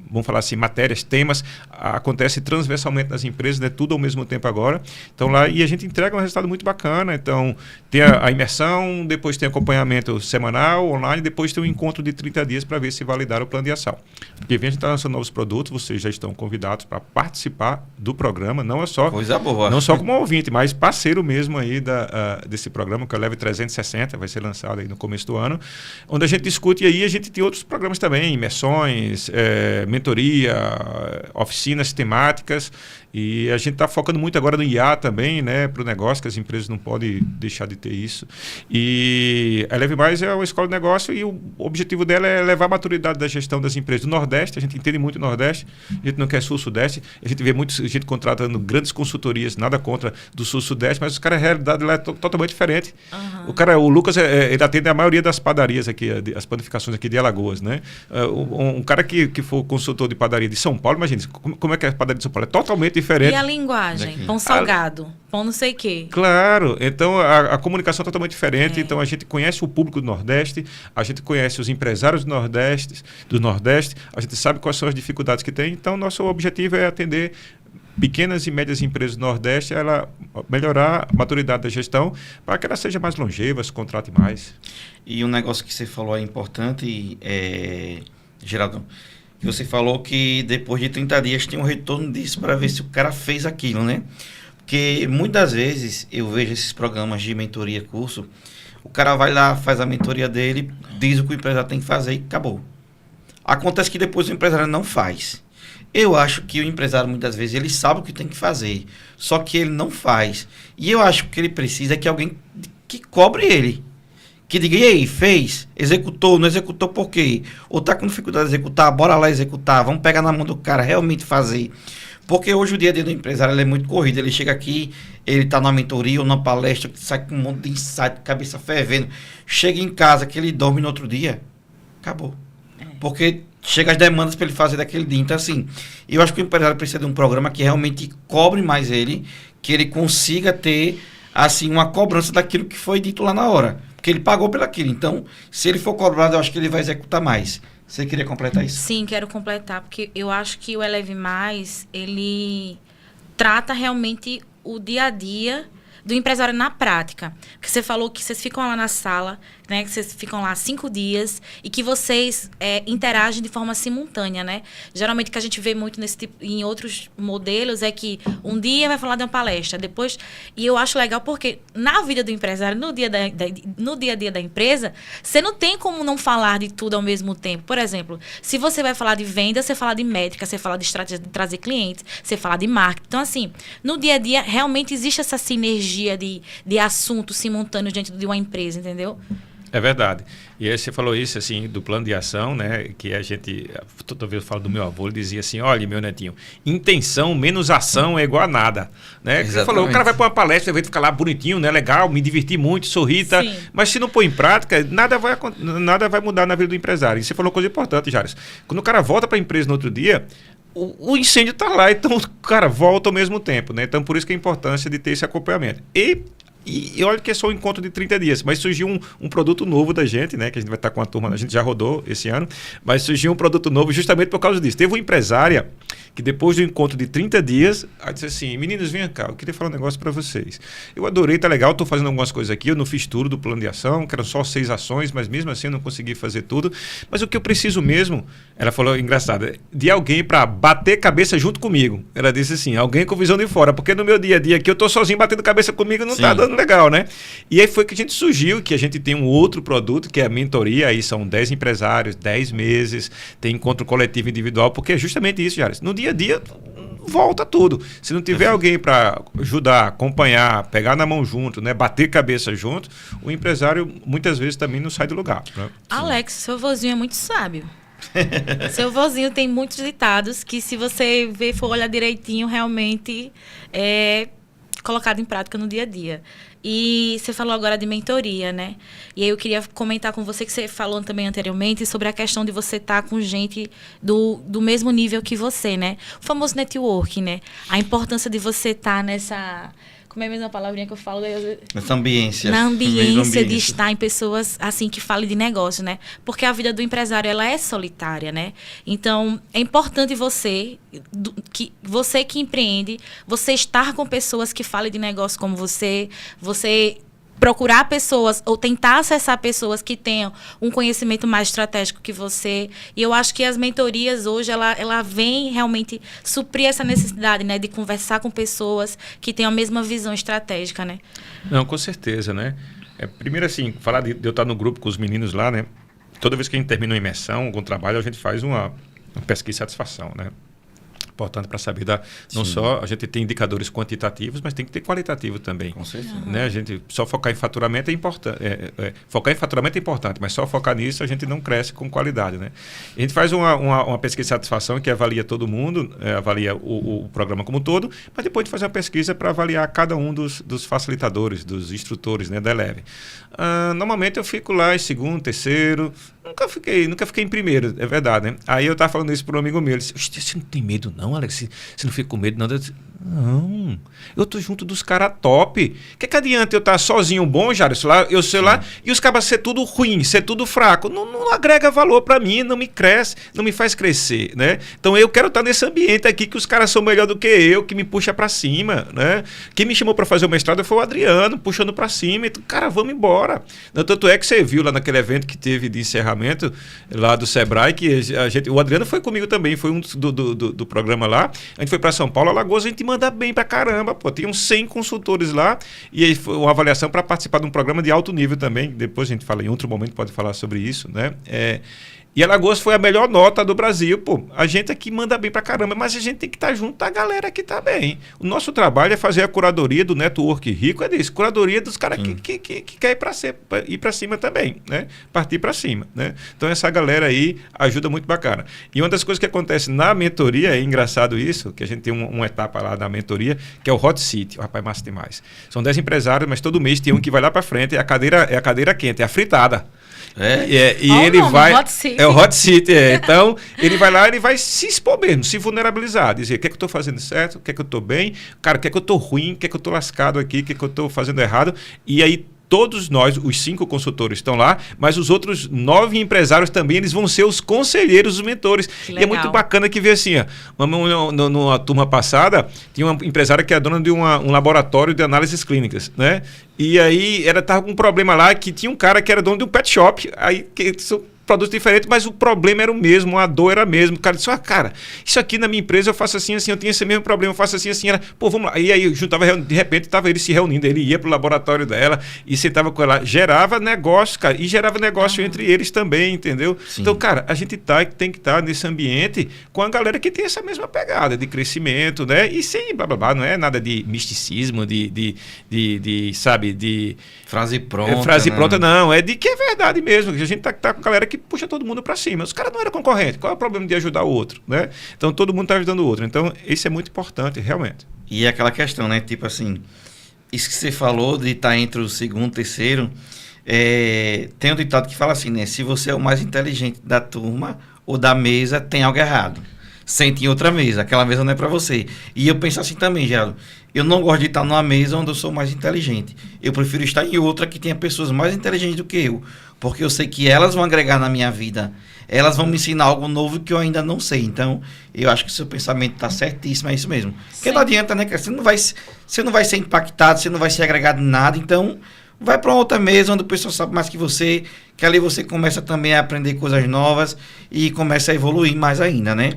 vamos falar assim, matérias, temas, acontece transversalmente nas empresas, né, tudo ao mesmo tempo agora. Então lá, e a gente entrega um resultado muito bacana. Então, tem a imersão, depois tem acompanhamento semanal, online, depois tem um encontro de 30 dias para ver se validaram o plano de ação. Porque vem a gente está lançando novos produtos, vocês já estão convidados para participar do programa, não é só... Coisa boa. Não só como ouvinte, mas parceiro mesmo aí desse programa, que é o Leve 360, vai ser lançado aí no começo do ano, onde a gente discute, e aí a gente tem outros programas também, imersões, mentoria, oficinas temáticas, e a gente está focando muito agora no IA também, né, para o negócio, que as empresas não podem deixar de ter isso. E a Eleve Mais é uma escola de negócio e o objetivo dela é levar a maturidade da gestão das empresas do Nordeste. A gente entende muito o Nordeste, a gente não quer Sul-Sudeste, a gente vê muita gente contratando grandes consultorias, nada contra do Sul-Sudeste, mas os caras, a realidade lá é totalmente diferente. O Lucas, ele atende a maioria das padarias aqui, as panificações aqui de Alagoas, né? Um cara que for consultor de padaria de São Paulo, imagina, como é que é a padaria de São Paulo? É totalmente diferente. E a linguagem? Pão salgado, pão não sei o quê. Claro, então a comunicação é totalmente diferente. Então a gente conhece o público do Nordeste, a gente conhece os empresários do Nordeste, a gente sabe quais são as dificuldades que tem. Então nosso objetivo é atender pequenas e médias empresas do Nordeste, ela melhorar a maturidade da gestão para que ela seja mais longeva, se contrate mais. E um negócio que você falou é importante, Geraldo, que você falou que depois de 30 dias tem um retorno disso para ver se o cara fez aquilo, né? Porque muitas vezes eu vejo esses programas de mentoria, curso, o cara vai lá, faz a mentoria dele, diz o que o empresário tem que fazer e acabou. Acontece que depois o empresário não faz. Eu acho que o empresário, muitas vezes, ele sabe o que tem que fazer, só que ele não faz. E eu acho que o que ele precisa é que alguém que cobre ele. Que diga, e aí, fez? Executou? Não executou por quê? Ou tá com dificuldade de executar? Bora lá executar. Vamos pegar na mão do cara, realmente fazer. Porque hoje o dia a dia do empresário ele é muito corrido. Ele chega aqui, ele tá numa mentoria ou numa palestra, sai com um monte de insight, cabeça fervendo. Chega em casa, que ele dorme no outro dia, acabou. Porque chega as demandas para ele fazer daquele dia. Então, assim, eu acho que o empresário precisa de um programa que realmente cobre mais ele, que ele consiga ter, assim, uma cobrança daquilo que foi dito lá na hora. Porque ele pagou pelaquilo. Então, se ele for cobrado, eu acho que ele vai executar mais. Você queria completar isso? Sim, quero completar, porque eu acho que o Eleve Mais, ele trata realmente o dia a dia do empresário na prática. Porque você falou que vocês ficam lá na sala, né, que vocês ficam lá 5 dias e que vocês interagem de forma simultânea, né? Geralmente o que a gente vê muito nesse tipo, em outros modelos é que um dia vai falar de uma palestra, depois... E eu acho legal porque na vida do empresário, no dia a dia da empresa, você não tem como não falar de tudo ao mesmo tempo. Por exemplo, se você vai falar de venda, você fala de métrica, você fala de estratégia de trazer clientes, você fala de marketing. Então, assim, no dia a dia, realmente existe essa sinergia de assuntos simultâneos dentro de uma empresa, entendeu? É verdade. E aí você falou isso, assim, do plano de ação, né? Que a gente, toda vez eu falo do meu avô, ele dizia assim, olha, meu netinho, intenção menos ação é igual a nada, né? Você falou, o cara vai para uma palestra, vai ficar lá bonitinho, né? Legal, me divertir muito, sorrir, tá? Mas se não pôr em prática, nada vai mudar na vida do empresário. E você falou uma coisa importante, Jairus. Quando o cara volta para a empresa no outro dia, o incêndio está lá, então o cara volta ao mesmo tempo, né? Então por isso que a importância de ter esse acompanhamento. E olha que é só um encontro de 30 dias, mas surgiu um produto novo da gente, né? Que a gente vai estar com a turma, a gente já rodou esse ano, mas surgiu um produto novo justamente por causa disso. Teve uma empresária que depois do encontro de 30 dias, ela disse assim, meninos, venham cá, eu queria falar um negócio para vocês. Eu adorei, tá legal, estou fazendo algumas coisas aqui, eu não fiz tudo do plano de ação, que eram só 6 ações, mas mesmo assim eu não consegui fazer tudo. Mas o que eu preciso mesmo, ela falou, engraçado, de alguém para bater cabeça junto comigo. Ela disse assim, alguém com visão de fora, porque no meu dia a dia aqui eu estou sozinho batendo cabeça comigo, não está dando legal, né? E aí foi que a gente surgiu, que a gente tem um outro produto, que é a mentoria, aí são 10 empresários, 10 meses, tem encontro coletivo individual, porque é justamente isso, Jairus. No dia a dia, volta tudo. Se não tiver alguém para ajudar, acompanhar, pegar na mão junto, né, bater cabeça junto, o empresário muitas vezes também não sai do lugar. Né? Alex, seu vozinho é muito sábio. Seu vozinho tem muitos ditados que, se você for olhar direitinho, realmente colocado em prática no dia a dia. E você falou agora de mentoria, né? E aí eu queria comentar com você que você falou também anteriormente sobre a questão de você estar com gente do mesmo nível que você, né? O famoso network, né? A importância de você estar nessa... Como é a mesma palavrinha que eu falo? Nessa ambiência. Na ambiência de estar em pessoas, assim, que falem de negócio, né? Porque a vida do empresário, ela é solitária, né? Então, é importante você que empreende, você estar com pessoas que falem de negócio como você procurar pessoas ou tentar acessar pessoas que tenham um conhecimento mais estratégico que você. E eu acho que as mentorias hoje, ela vem realmente suprir essa necessidade, né, de conversar com pessoas que tenham a mesma visão estratégica, né? Não, com certeza, né? Primeiro, assim, falar de eu estar no grupo com os meninos lá, né? Toda vez que a gente termina uma imersão, algum trabalho, a gente faz uma pesquisa de satisfação, né? Importante para saber não só a gente tem indicadores quantitativos, mas tem que ter qualitativo também. Com certeza. Né? A gente só focar em faturamento é importante. Focar em faturamento é importante, mas só focar nisso a gente não cresce com qualidade, né? A gente faz uma pesquisa de satisfação que avalia todo mundo, avalia o programa como um todo, mas depois de fazer uma pesquisa para avaliar cada um dos facilitadores, dos instrutores, né, da Eleve. Normalmente eu fico lá em segundo, terceiro, nunca fiquei em primeiro, é verdade, né? Aí eu estava falando isso para um amigo meu, ele disse: "Você não tem medo não, Alex? Você não fica com medo não?" Eu disse: "Não, eu tô junto dos caras top. Que adianta eu estar sozinho bom, Jário, eu sei lá, e os caras ser tudo ruim, ser tudo fraco? Não agrega valor para mim, não me cresce, não me faz crescer, né? Então eu quero estar nesse ambiente aqui que os caras são melhor do que eu, que me puxa para cima, né? Quem me chamou para fazer o mestrado foi o Adriano, puxando para cima. Então, cara, vamos embora." Tanto é que você viu lá naquele evento que teve de encerramento lá do Sebrae, que o Adriano foi comigo também, foi um do programa lá. A gente foi para São Paulo, Alagoas, a gente manda bem pra caramba, pô. Tinham 100 consultores lá e aí foi uma avaliação para participar de um programa de alto nível também. Depois a gente fala, em outro momento pode falar sobre isso, né? E Alagoas foi a melhor nota do Brasil, pô. A gente aqui manda bem pra caramba, mas a gente tem que estar junto da galera que tá bem. O nosso trabalho é fazer a curadoria do network rico, é disso. Curadoria dos caras que quer ir pra cima também, né? Partir pra cima, né? Então essa galera aí ajuda muito bacana. E uma das coisas que acontece na mentoria, é engraçado isso, que a gente tem uma etapa lá da mentoria, que é o Hot Seat. Rapaz, massa demais. São 10 empresários, mas todo mês tem um que vai lá pra frente, é a cadeira quente, é a fritada. E ele vai... Hot Seat. É o Hot Seat, Então, ele vai lá, ele vai se expor mesmo, se vulnerabilizar, dizer o que é que eu estou fazendo certo, o que é que eu estou bem, cara, o que é que eu estou ruim, o que é que eu estou lascado aqui, o que é que eu estou fazendo errado. E aí, todos nós, os 5 consultores estão lá, mas os outros 9 empresários também, eles vão ser os conselheiros, os mentores. E é muito bacana que vê assim, numa turma passada, tinha uma empresária que é dona de um laboratório de análises clínicas, né? E aí, ela estava com um problema lá, que tinha um cara que era dono de um pet shop, aí são produtos diferentes, mas o problema era o mesmo, a dor era a mesma. O cara disse: cara, isso aqui na minha empresa eu faço assim, eu tenho esse mesmo problema, eu faço assim. Ela, pô, vamos lá. E aí juntava, de repente estava ele se reunindo, ele ia pro laboratório dela e sentava com ela, gerava negócio, cara, e gerava negócio entre eles também, entendeu? Sim. Então, cara, a gente tem que estar nesse ambiente com a galera que tem essa mesma pegada de crescimento, né? E sem blá blá blá, não é nada de misticismo, sabe, de frase pronta. Frase pronta, não. É de que é verdade mesmo. A gente tá com a galera que puxa todo mundo para cima. Os caras não eram concorrentes. Qual é o problema de ajudar o outro, né? Então, todo mundo tá ajudando o outro. Então, isso é muito importante, realmente. E é aquela questão, né? Tipo assim, isso que você falou de estar entre o segundo e o terceiro, tem um ditado que fala assim, né? Se você é o mais inteligente da turma ou da mesa, tem algo errado. Sente em outra mesa. Aquela mesa não é para você. E eu penso assim também, Geraldo. Eu não gosto de estar numa mesa onde eu sou mais inteligente. Eu prefiro estar em outra que tenha pessoas mais inteligentes do que eu. Porque eu sei que elas vão agregar na minha vida. Elas vão me ensinar algo novo que eu ainda não sei. Então, eu acho que o seu pensamento está certíssimo, é isso mesmo. Porque não adianta, né, cara? Você não vai ser impactado, você não vai ser agregado em nada. Então, vai para outra mesa onde o pessoal sabe mais que você, que ali você começa também a aprender coisas novas e começa a evoluir mais ainda, né?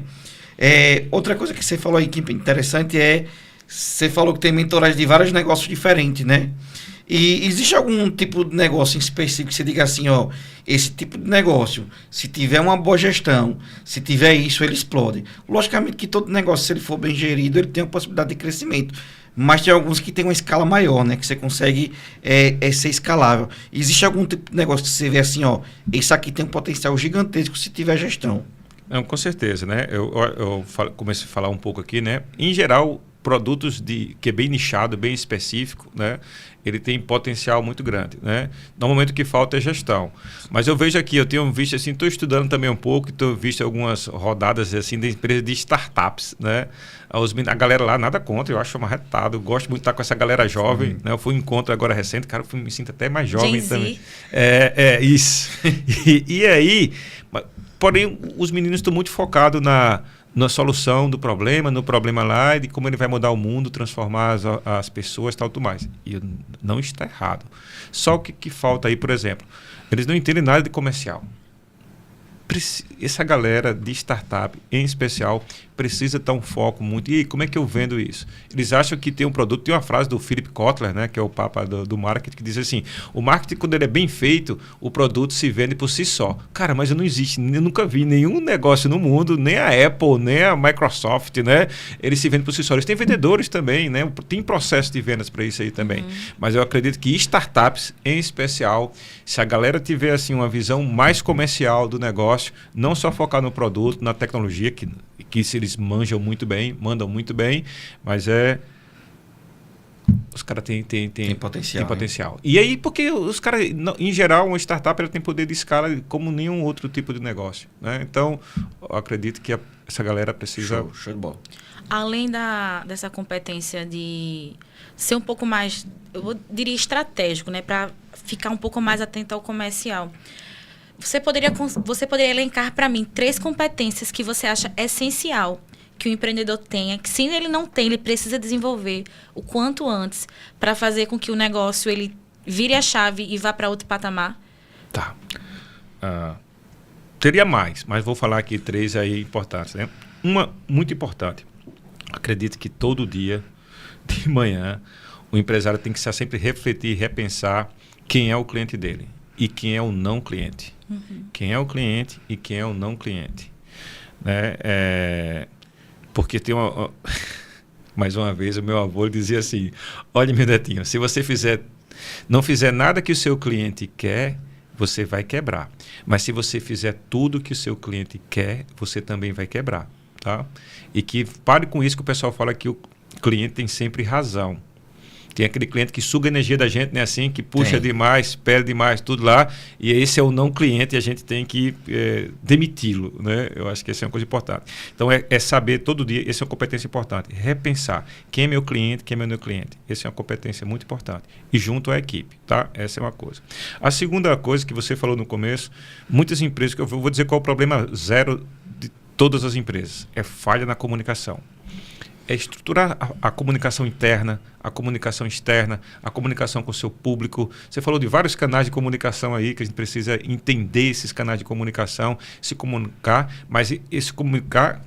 Outra coisa que você falou aí que é interessante você falou que tem mentoragem de vários negócios diferentes, né? E existe algum tipo de negócio em específico que você diga assim, ó, esse tipo de negócio, se tiver uma boa gestão, se tiver isso, ele explode. Logicamente que todo negócio, se ele for bem gerido, ele tem uma possibilidade de crescimento. Mas tem alguns que tem uma escala maior, né? Que você consegue ser escalável. Existe algum tipo de negócio que você vê assim, ó, esse aqui tem um potencial gigantesco se tiver gestão? Não, com certeza, né? Eu comecei a falar um pouco aqui, né? Em geral, produtos que é bem nichado, bem específico, né? Ele tem potencial muito grande, né? Normalmente o que falta é gestão. Mas eu vejo aqui, eu tenho visto assim, estou estudando também um pouco, estou visto algumas rodadas assim de empresas de startups, né? A galera lá nada contra, eu acho marretado, eu gosto muito de estar com essa galera jovem, né? Eu fui em um encontro agora recente, cara, eu me sinto até mais jovem também. Isso. e aí, porém, os meninos estão muito focados na solução do problema, no problema lá, e de como ele vai mudar o mundo, transformar as pessoas, tal, tudo mais. E não está errado. Só o que falta aí, por exemplo, eles não entendem nada de comercial. Essa galera de startup, em especial, precisa ter um foco muito. E aí, como é que eu vendo isso? Eles acham que tem um produto, tem uma frase do Philip Kotler, né, que é o papa do marketing, que diz assim, o marketing, quando ele é bem feito, o produto se vende por si só. Cara, mas não existe, eu nunca vi nenhum negócio no mundo, nem a Apple, nem a Microsoft, né, eles se vendem por si só. Eles têm vendedores também, né, tem processo de vendas para isso aí também. Mas eu acredito que startups, em especial, se a galera tiver assim, uma visão mais comercial do negócio, não só focar no produto, na tecnologia, que se eles mandam muito bem, mas os caras têm potencial. Tem potencial. E aí, porque os caras, em geral, uma startup ela tem poder de escala como nenhum outro tipo de negócio, né? Então, eu acredito que essa galera precisa... Show de bola. Além dessa competência de ser um pouco mais, diria, estratégico, né? Para ficar um pouco mais atento ao comercial. Você poderia elencar para mim 3 competências que você acha essencial que o empreendedor tenha, que se ele não tem, ele precisa desenvolver o quanto antes para fazer com que o negócio ele vire a chave e vá para outro patamar? Tá. Teria mais, mas vou falar aqui 3 aí importantes, né? Uma muito importante. Acredito que todo dia, de manhã, o empresário tem que sempre refletir e repensar quem é o cliente dele e quem é o não cliente. Quem é o cliente e quem é o não cliente, né? Porque tem mais uma vez o meu avô dizia assim, olha meu netinho, se você não fizer nada que o seu cliente quer, você vai quebrar, mas se você fizer tudo que o seu cliente quer, você também vai quebrar, tá? E que pare com isso que o pessoal fala que o cliente tem sempre razão. Tem aquele cliente que suga a energia da gente, né? Assim, que puxa demais, perde demais, tudo lá. E esse é o não cliente e a gente tem que demiti-lo, né? Eu acho que essa é uma coisa importante. Então, é saber todo dia, essa é uma competência importante. Repensar quem é meu cliente, quem é meu não cliente. Essa é uma competência muito importante. E junto à equipe, tá? Essa é uma coisa. A segunda coisa que você falou no começo, muitas empresas, que eu vou dizer qual é o problema zero de todas as empresas, é falha na comunicação. É estruturar a comunicação interna, a comunicação externa, a comunicação com o seu público. Você falou de vários canais de comunicação aí, que a gente precisa entender esses canais de comunicação, se comunicar, mas se comunicar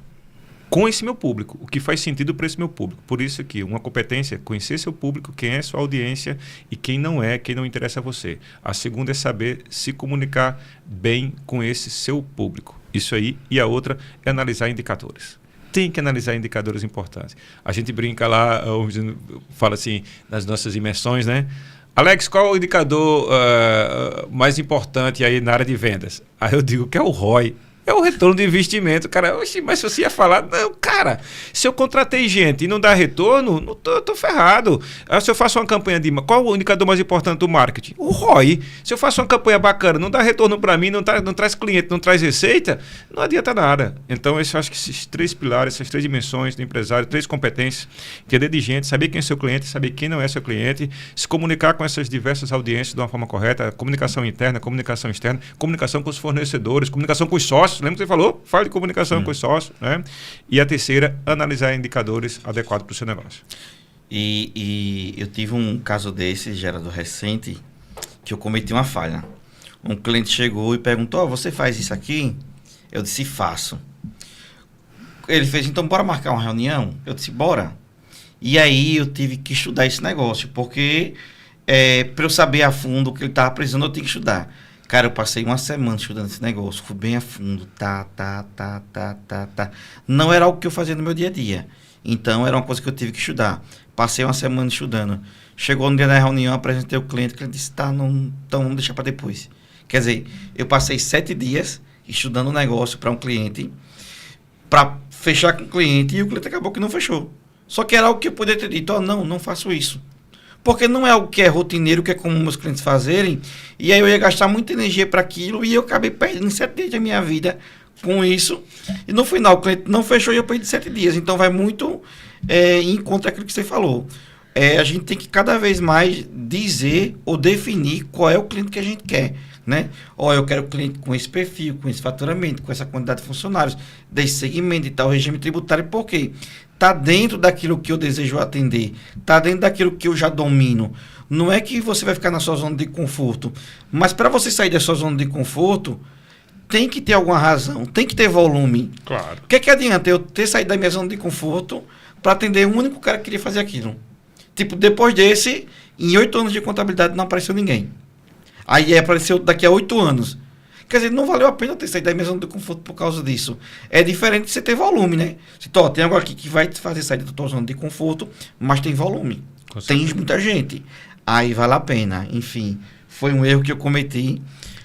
com esse meu público, o que faz sentido para esse meu público. Por isso aqui, uma competência é conhecer seu público, quem é sua audiência e quem não interessa a você. A segunda é saber se comunicar bem com esse seu público. Isso aí. E a outra é analisar indicadores. Tem que analisar indicadores importantes. A gente brinca lá, fala assim, nas nossas imersões, né? Alex, qual é o indicador mais importante aí na área de vendas? Aí eu digo que é o ROI. É o retorno de investimento, cara. Oxi, mas se você ia falar... Não, cara, se eu contratei gente e não dá retorno, não tô ferrado. Se eu faço uma campanha de... Qual o indicador mais importante do marketing? O ROI. Se eu faço uma campanha bacana, não dá retorno para mim, não traz cliente, não traz receita, não adianta nada. Então, eu acho que esses 3 pilares, essas 3 dimensões do empresário, 3 competências, entender de gente, saber quem é seu cliente, saber quem não é seu cliente, se comunicar com essas diversas audiências de uma forma correta, comunicação interna, comunicação externa, comunicação com os fornecedores, comunicação com os sócios. Lembra que você falou? Fala de comunicação com os sócios, né? E a terceira, analisar indicadores adequados para o seu negócio. E eu tive um caso desse, Geraldo, recente, que eu cometi uma falha. Um cliente chegou e perguntou, você faz isso aqui? Eu disse, faço. Ele fez, então bora marcar uma reunião? Eu disse, bora. E aí eu tive que estudar esse negócio, porque para eu saber a fundo o que ele estava precisando, eu tinha que estudar. Cara, eu passei uma semana estudando esse negócio, fui bem a fundo, tá. Não era algo que eu fazia no meu dia a dia. Então, era uma coisa que eu tive que estudar. Passei uma semana estudando. Chegou no dia da reunião, apresentei o cliente, disse, então vamos deixar para depois. Quer dizer, eu passei 7 dias estudando um negócio para um cliente, para fechar com o cliente, e o cliente acabou que não fechou. Só que era algo que eu poderia ter dito, não faço isso. Porque não é algo que é rotineiro, que é comum meus clientes fazerem, e aí eu ia gastar muita energia para aquilo, e eu acabei perdendo 7 dias da minha vida com isso, e no final o cliente não fechou e eu perdi 7 dias. Então vai muito em contra daquilo que você falou. A gente tem que cada vez mais dizer ou definir qual é o cliente que a gente quer, né? Eu quero cliente com esse perfil, com esse faturamento, com essa quantidade de funcionários, desse segmento e tal regime tributário, por quê? Está dentro daquilo que eu desejo atender, está dentro daquilo que eu já domino. Não é que você vai ficar na sua zona de conforto, mas para você sair da sua zona de conforto, tem que ter alguma razão, tem que ter volume. Claro. O que adianta eu ter saído da minha zona de conforto para atender o único cara que queria fazer aquilo? Tipo, depois desse, em 8 anos de contabilidade não apareceu ninguém. Aí apareceu daqui a 8 anos. Quer dizer, não valeu a pena ter saído da minha zona de conforto por causa disso. É diferente de você ter volume, né? Tem algo aqui que vai te fazer sair da tua zona de conforto, mas tem volume. Tem muita gente. Aí vale a pena. Enfim, foi um erro que eu cometi.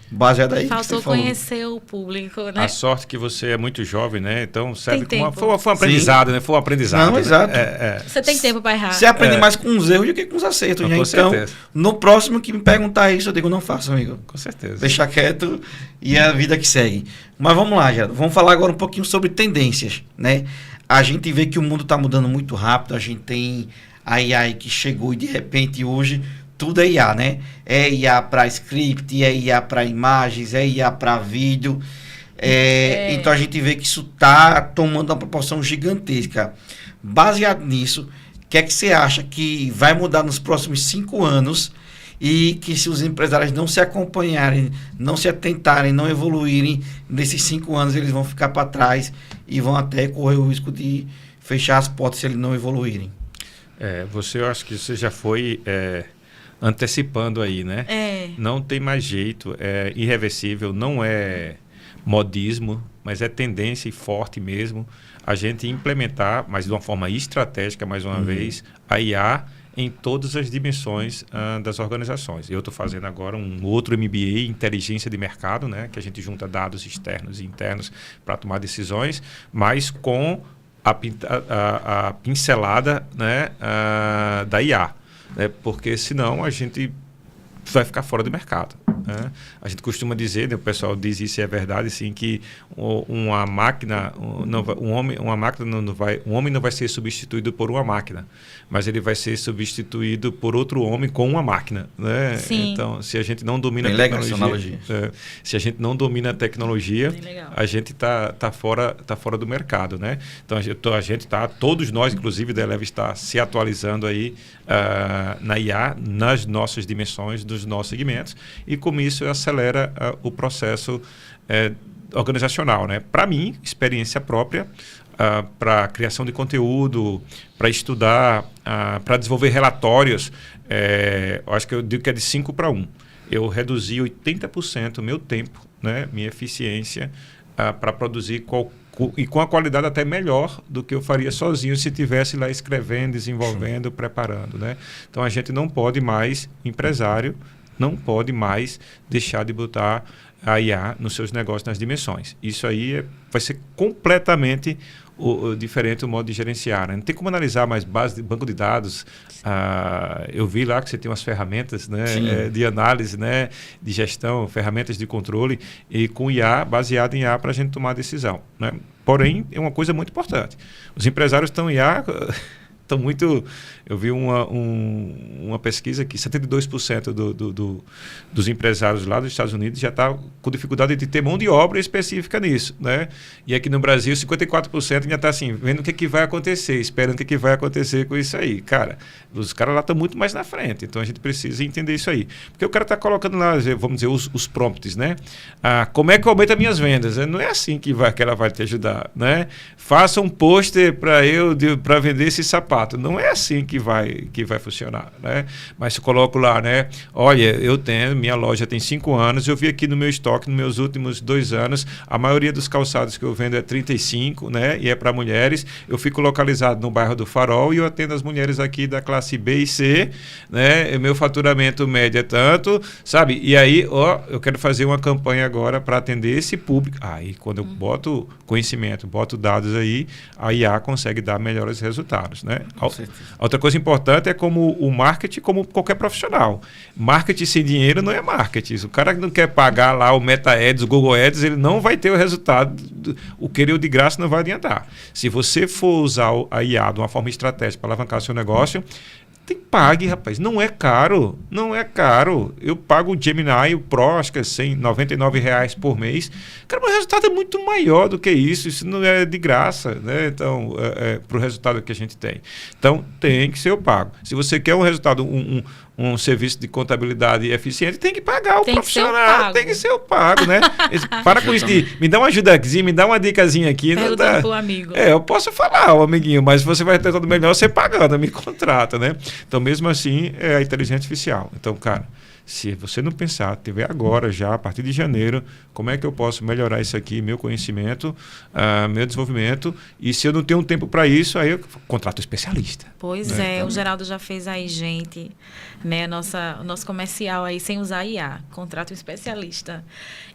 Baseado aí faltou conhecer o público, né? A sorte que você é muito jovem, né? Então serve como foi um aprendizado, né? Foi um aprendizado. Não, né? exato. Você tem tempo para errar. Você aprende mais com os erros do que com os acertos, não, né? Com então, certeza. No próximo que me perguntar isso, eu digo, não faço, amigo. Com certeza. Deixa quieto e é a vida que segue. Mas vamos lá, Gerardo. Vamos falar agora um pouquinho sobre tendências, né? A gente vê que o mundo está mudando muito rápido, a gente tem a IA que chegou e de repente hoje tudo é IA, né? É IA para script, é IA para imagens, é IA para vídeo. Então a gente vê que isso está tomando uma proporção gigantesca. Baseado nisso, o que é que você acha que vai mudar nos próximos 5 anos e que se os empresários não se acompanharem, não se atentarem, não evoluírem, nesses 5 anos eles vão ficar para trás e vão até correr o risco de fechar as portas se eles não evoluírem? Eu acho que você já foi... antecipando aí, né? Não tem mais jeito, é irreversível, não é modismo, mas é tendência e forte mesmo a gente implementar, mas de uma forma estratégica, mais uma vez, a IA em todas as dimensões das organizações. Eu estou fazendo agora um outro MBA, Inteligência de Mercado, né? Que a gente junta dados externos e internos para tomar decisões, mas com a pincelada, né, da IA. Porque senão a gente vai ficar fora do mercado. Né? A gente costuma dizer, né, o pessoal diz isso e é verdade, sim, que uma máquina, um homem não vai ser substituído por uma máquina, mas ele vai ser substituído por outro homem com uma máquina. Né? Sim. Então, se a gente não domina a tecnologia, se a gente não domina a tecnologia, a gente tá fora do mercado, né? Então todos nós, inclusive da Eleva, está se atualizando aí na IA, nas nossas dimensões, dos nossos segmentos, e com isso acelera o processo organizacional, né? Para mim, experiência própria, para criação de conteúdo, para estudar, para desenvolver relatórios, eu acho que eu digo que é de 5 para 1. Eu reduzi 80% o meu tempo, né, minha eficiência, para produzir e com a qualidade até melhor do que eu faria sozinho se estivesse lá escrevendo, desenvolvendo, preparando. Né? Então a gente não pode mais, empresário, não pode mais deixar de botar a IA nos seus negócios, nas dimensões. Isso aí vai ser completamente diferente o modo de gerenciar. Né? Não tem como analisar mais base de banco de dados. Eu vi lá que você tem umas ferramentas, né, de análise, né, de gestão, ferramentas de controle, e com IA, baseado em IA, para a gente tomar decisão. Né? Porém, é uma coisa muito importante. Os empresários estão em IA... Estão muito... Eu vi uma pesquisa que 72% dos empresários lá dos Estados Unidos já está com dificuldade de ter mão de obra específica nisso. Né? E aqui no Brasil, 54% ainda está assim, vendo o que vai acontecer, esperando o que vai acontecer com isso aí. Cara, os caras lá estão muito mais na frente, então a gente precisa entender isso aí. Porque o cara está colocando lá, vamos dizer, os prompts, né? Como é que eu aumento as minhas vendas? Não é assim que ela vai te ajudar. Né? Faça um pôster para vender esse sapato. Não é assim que vai funcionar, né? Mas se eu coloco lá, né? Olha, minha loja tem 5 anos, eu vi aqui no meu estoque, nos meus últimos 2 anos, a maioria dos calçados que eu vendo é 35, né? E é para mulheres. Eu fico localizado no bairro do Farol e eu atendo as mulheres aqui da classe B e C, né? E meu faturamento médio é tanto, sabe? E aí, eu quero fazer uma campanha agora para atender esse público. Aí, quando eu boto conhecimento, boto dados aí, a IA consegue dar melhores resultados, né? Com certeza. Outra coisa importante é como o marketing, como qualquer profissional. Marketing sem dinheiro não é marketing. O cara que não quer pagar lá o Meta Ads, o Google Ads, ele não vai ter o resultado. O querer de graça não vai adiantar. Se você for usar a IA de uma forma estratégica para alavancar o seu negócio, pague, rapaz. Não é caro. Não é caro. Eu pago o Gemini, o Pro, acho que é R$199 por mês. Cara, o resultado é muito maior do que isso. Isso não é de graça, né? Então, para o resultado que a gente tem. Então, tem que ser o pago. Se você quer um resultado, um serviço de contabilidade eficiente, tem que pagar o profissional. Tem que ser o pago, né? Para com isso de me dá uma ajudazinha, me dá uma dicasinha aqui. Perguntando pro amigo. Eu posso falar, amiguinho, mas você vai ter tudo melhor você pagando, me contrata, né? Então, mesmo assim, é a inteligência artificial. Então, cara, se você não pensar, tiver agora já, a partir de janeiro, como é que eu posso melhorar isso aqui, meu conhecimento, meu desenvolvimento, e se eu não tenho tempo para isso, aí eu contrato um especialista. Pois né? O Geraldo já fez aí, gente, né, o nosso comercial aí, sem usar IA, contrato um especialista.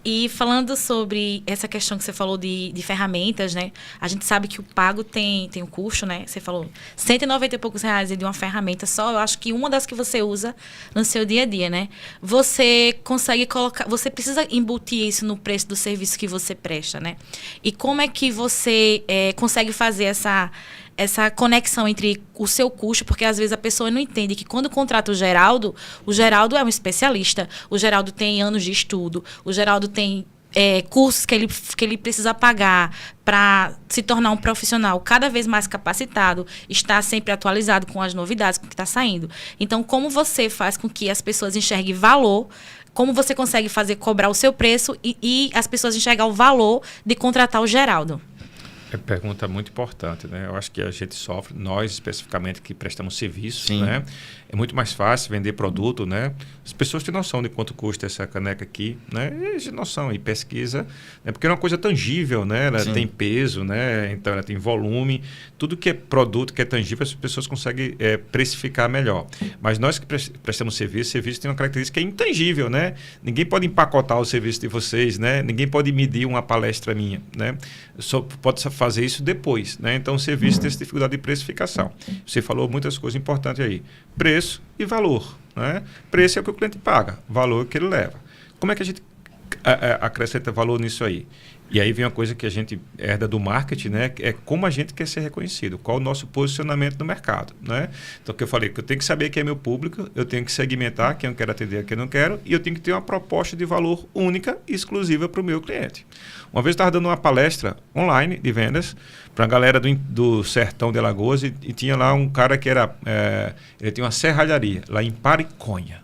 E falando sobre essa questão que você falou de ferramentas, né, a gente sabe que o pago tem um custo, né, você falou R$190 e poucos de uma ferramenta só, eu acho que uma das que você usa no seu dia a dia, né, você consegue colocar, você precisa embutir isso no preço do serviço que você presta, né? E como é que você consegue fazer essa conexão entre o seu custo, porque às vezes a pessoa não entende que quando contrata o Geraldo é um especialista, o Geraldo tem anos de estudo, o Geraldo tem cursos que ele precisa pagar para se tornar um profissional cada vez mais capacitado, estar sempre atualizado com as novidades, com o que está saindo. Então, como você faz com que as pessoas enxerguem valor, como você consegue cobrar o seu preço e as pessoas enxergar o valor de contratar o Geraldo? É pergunta muito importante, né? Eu acho que a gente sofre, nós especificamente que prestamos serviço, Sim. né? É muito mais fácil vender produto, né? As pessoas têm noção de quanto custa essa caneca aqui, né? E noção, e pesquisa, né? Porque é uma coisa tangível, né? Ela Sim. tem peso, né? Então ela tem volume, tudo que é produto, que é tangível, as pessoas conseguem precificar melhor. Mas nós que prestamos serviço tem uma característica que é intangível, né? Ninguém pode empacotar o serviço de vocês, né? Ninguém pode medir uma palestra minha, né? Só pode fazer isso depois, né? Então o serviço tem essa dificuldade de precificação. Você falou muitas coisas importantes aí. Preço e valor, né? Preço é o que o cliente paga, valor é o que ele leva. Como é que a gente acrescenta valor nisso aí? E aí vem uma coisa que a gente herda do marketing, né? É como a gente quer ser reconhecido, qual o nosso posicionamento no mercado, né? Então, o que eu falei, que eu tenho que saber quem é meu público, eu tenho que segmentar quem eu quero atender, quem eu não quero, e eu tenho que ter uma proposta de valor única e exclusiva para o meu cliente. Uma vez eu estava dando uma palestra online de vendas para a galera do Sertão de Alagoas e tinha lá um cara que ele tinha uma serralharia lá em Pariconha.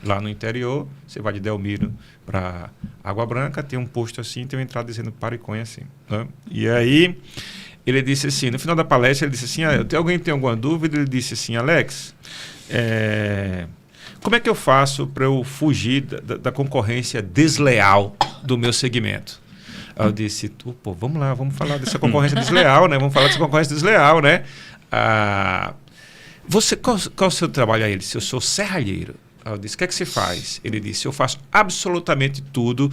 Lá no interior, você vai de Delmiro para Água Branca, tem um posto assim, tem uma entrada dizendo Pariconha assim, né? E aí ele disse assim, no final da palestra, ele disse assim, alguém tem alguma dúvida? Ele disse assim, Alex, como é que eu faço para eu fugir da concorrência desleal do meu segmento? Aí eu disse, vamos lá, vamos falar dessa concorrência desleal, né? Vamos falar dessa concorrência desleal, né? Qual é o seu trabalho? Aí ele disse, eu sou serralheiro. Eu disse, o que é que você faz? Ele disse, eu faço absolutamente tudo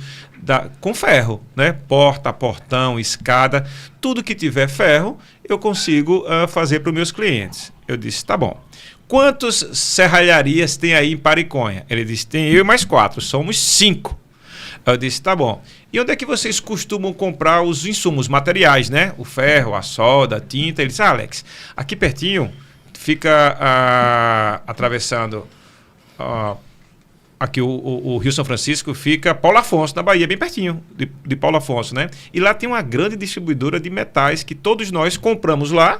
com ferro, né? Porta, portão, escada, tudo que tiver ferro, eu consigo fazer para os meus clientes. Eu disse, tá bom. Quantas serralharias tem aí em Pariconha? Ele disse, tem eu e mais 4, somos 5. Eu disse, tá bom. E onde é que vocês costumam comprar os insumos, materiais, né? O ferro, a solda, a tinta. Ele disse, Alex, aqui pertinho, fica atravessando... aqui o Rio São Francisco, fica Paulo Afonso, na Bahia, bem pertinho de Paulo Afonso, né? E lá tem uma grande distribuidora de metais que todos nós compramos lá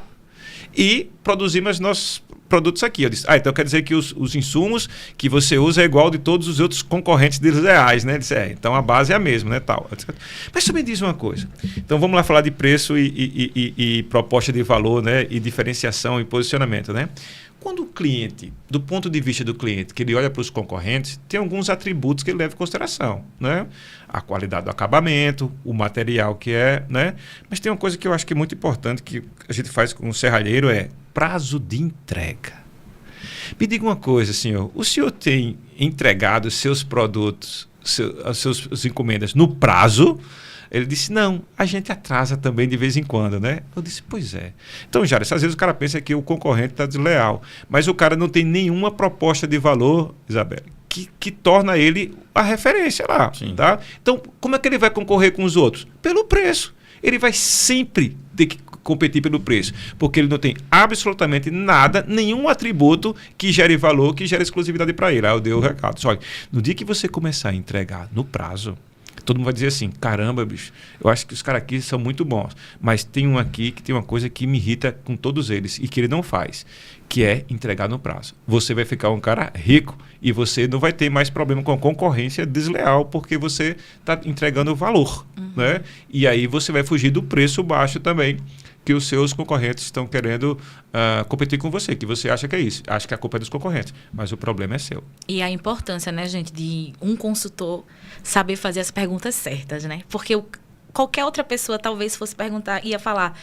e produzimos nossos produtos aqui. Eu disse, então quer dizer que os insumos que você usa é igual de todos os outros concorrentes desleais, né? Ele disse, então a base é a mesma, né? Tal. Eu disse, mas também diz uma coisa. Então vamos lá falar de preço e proposta de valor, né? E diferenciação e posicionamento, né? Quando o cliente, do ponto de vista do cliente, que ele olha para os concorrentes, tem alguns atributos que ele leva em consideração, né? A qualidade do acabamento, o material que né? Mas tem uma coisa que eu acho que é muito importante que a gente faz com o serralheiro prazo de entrega. Me diga uma coisa, senhor, o senhor tem entregado seus produtos, as suas encomendas no prazo? Ele disse, não, a gente atrasa também de vez em quando, né? Eu disse, pois é. Então, Jair, às vezes o cara pensa que o concorrente está desleal, mas o cara não tem nenhuma proposta de valor, Isabela, que torna ele a referência lá, tá? Então, como é que ele vai concorrer com os outros? Pelo preço. Ele vai sempre ter que competir pelo preço, porque ele não tem absolutamente nada, nenhum atributo que gere valor, que gere exclusividade para ele. Aí eu dei o recado. Olha, no dia que você começar a entregar no prazo, todo mundo vai dizer assim, caramba, bicho, eu acho que os caras aqui são muito bons, mas tem um aqui que tem uma coisa que me irrita com todos eles e que ele não faz, que é entregar no prazo. Você vai ficar um cara rico e você não vai ter mais problema com a concorrência desleal, porque você está entregando valor, né? E aí você vai fugir do preço baixo também, que os seus concorrentes estão querendo competir com você, que você acha que é isso. Acha que a culpa é dos concorrentes, mas o problema é seu. E a importância, né, gente, de um consultor saber fazer as perguntas certas, né? Porque qualquer outra pessoa talvez fosse perguntar, ia falar,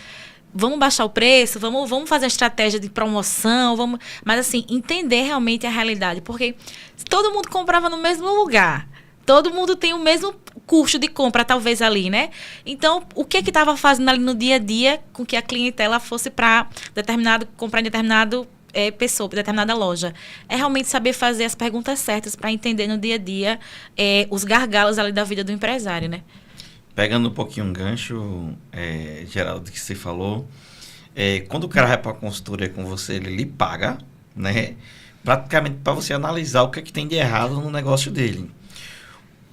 vamos baixar o preço, vamos fazer a estratégia de promoção, mas assim, entender realmente a realidade, porque todo mundo comprava no mesmo lugar, todo mundo tem o mesmo custo de compra, talvez, ali, né? Então, o que estava fazendo ali no dia a dia com que a clientela fosse para comprar em determinado pessoa, determinada loja? É realmente saber fazer as perguntas certas para entender no dia a dia os gargalos ali da vida do empresário, né? Pegando um pouquinho um gancho, Geraldo, do que você falou, quando o cara vai para a consultoria com você, ele lhe paga, né? Praticamente para você analisar o que é que tem de errado no negócio dele.